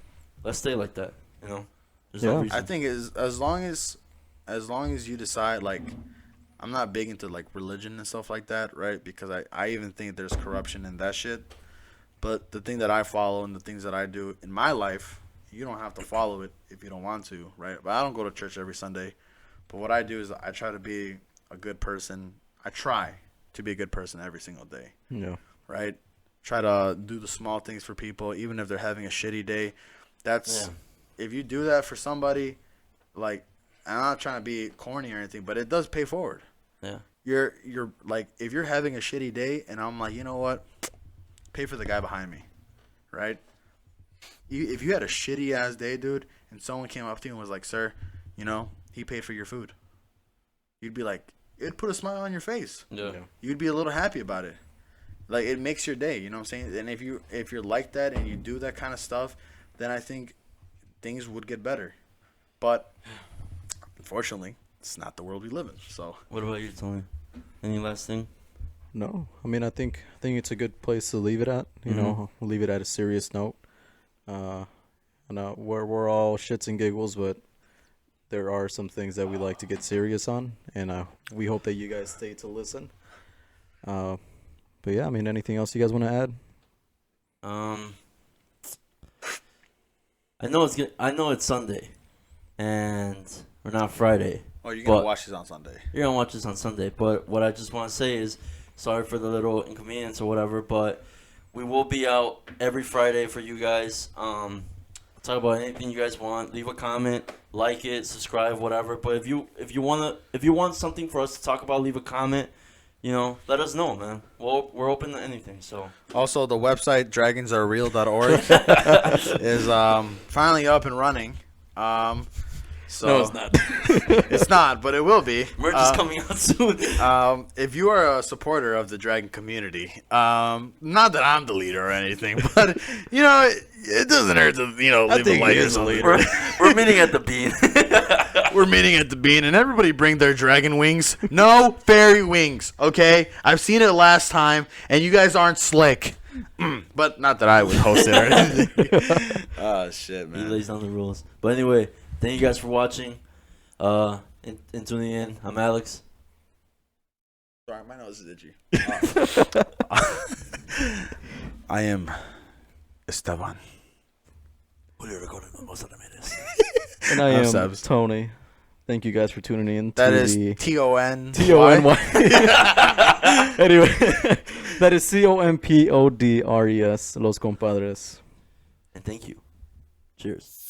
let's stay like that, you know. There's no reason.
I think as long as you decide, like, I'm not big into like religion and stuff like that, right? Because I even think there's corruption in that shit. But the thing that I follow and the things that I do in my life, you don't have to follow it if you don't want to, right? But I don't go to church every Sunday. But what I do is I try to be a good person. I try to be a good person every single day.
Yeah.
Right? Try to do the small things for people, even if they're having a shitty day. If you do that for somebody, like, I'm not trying to be corny or anything, but it does pay forward.
Yeah.
You're like, if you're having a shitty day and I'm like, you know what? Pay for the guy behind me. Right? If you had a shitty ass day, dude, and someone came up to you and was like, sir, you know, he paid for your food. You'd be like, it'd put a smile on your face.
Yeah.
You'd be a little happy about it. Like, it makes your day, you know what I'm saying? And if you're like that and you do that kind of stuff, then I think things would get better. But unfortunately, it's not the world we live in. So
What about you, Tony? Any last thing?
No, I mean, I think it's a good place to leave it at. You know, leave it at a serious note. We're all shits and giggles, but there are some things that we like to get serious on, and we hope that you guys stay to listen. But yeah, I mean, anything else you guys want to add?
I know it's Sunday, and or not Friday.
Oh, you're gonna watch this on Sunday.
You're gonna watch this on Sunday. But what I just want to say is, sorry for the little inconvenience or whatever, but we will be out every Friday for you guys. Talk about anything you guys want. Leave a comment, like it, subscribe, whatever. But if you want something for us to talk about, leave a comment. You know, let us know, man. We're open to anything. So
also, the website dragonsarereal.org is finally up and running. So
No, it's not.
It's not, but it will be.
merch is coming out soon.
If you are a supporter of the Dragon community, not that I'm the leader or anything, but you know, it doesn't hurt to leave a like or something.
We're meeting at the Bean.
We're meeting at the Bean, and everybody bring their dragon wings. No fairy wings, okay? I've seen it last time, and you guys aren't slick. But not that I would host it or anything. Oh shit,
He
man.
lays down the rules. But anyway, thank you guys for watching. And tuning in. I'm Alex.
Sorry, my nose is itchy. I am Esteban.
And I am
Sebs.
Tony. Thank you guys for tuning in.
That
to
is
the
Tony.
Tony. Anyway, that is Compodres, Los Compadres.
And thank you. Cheers.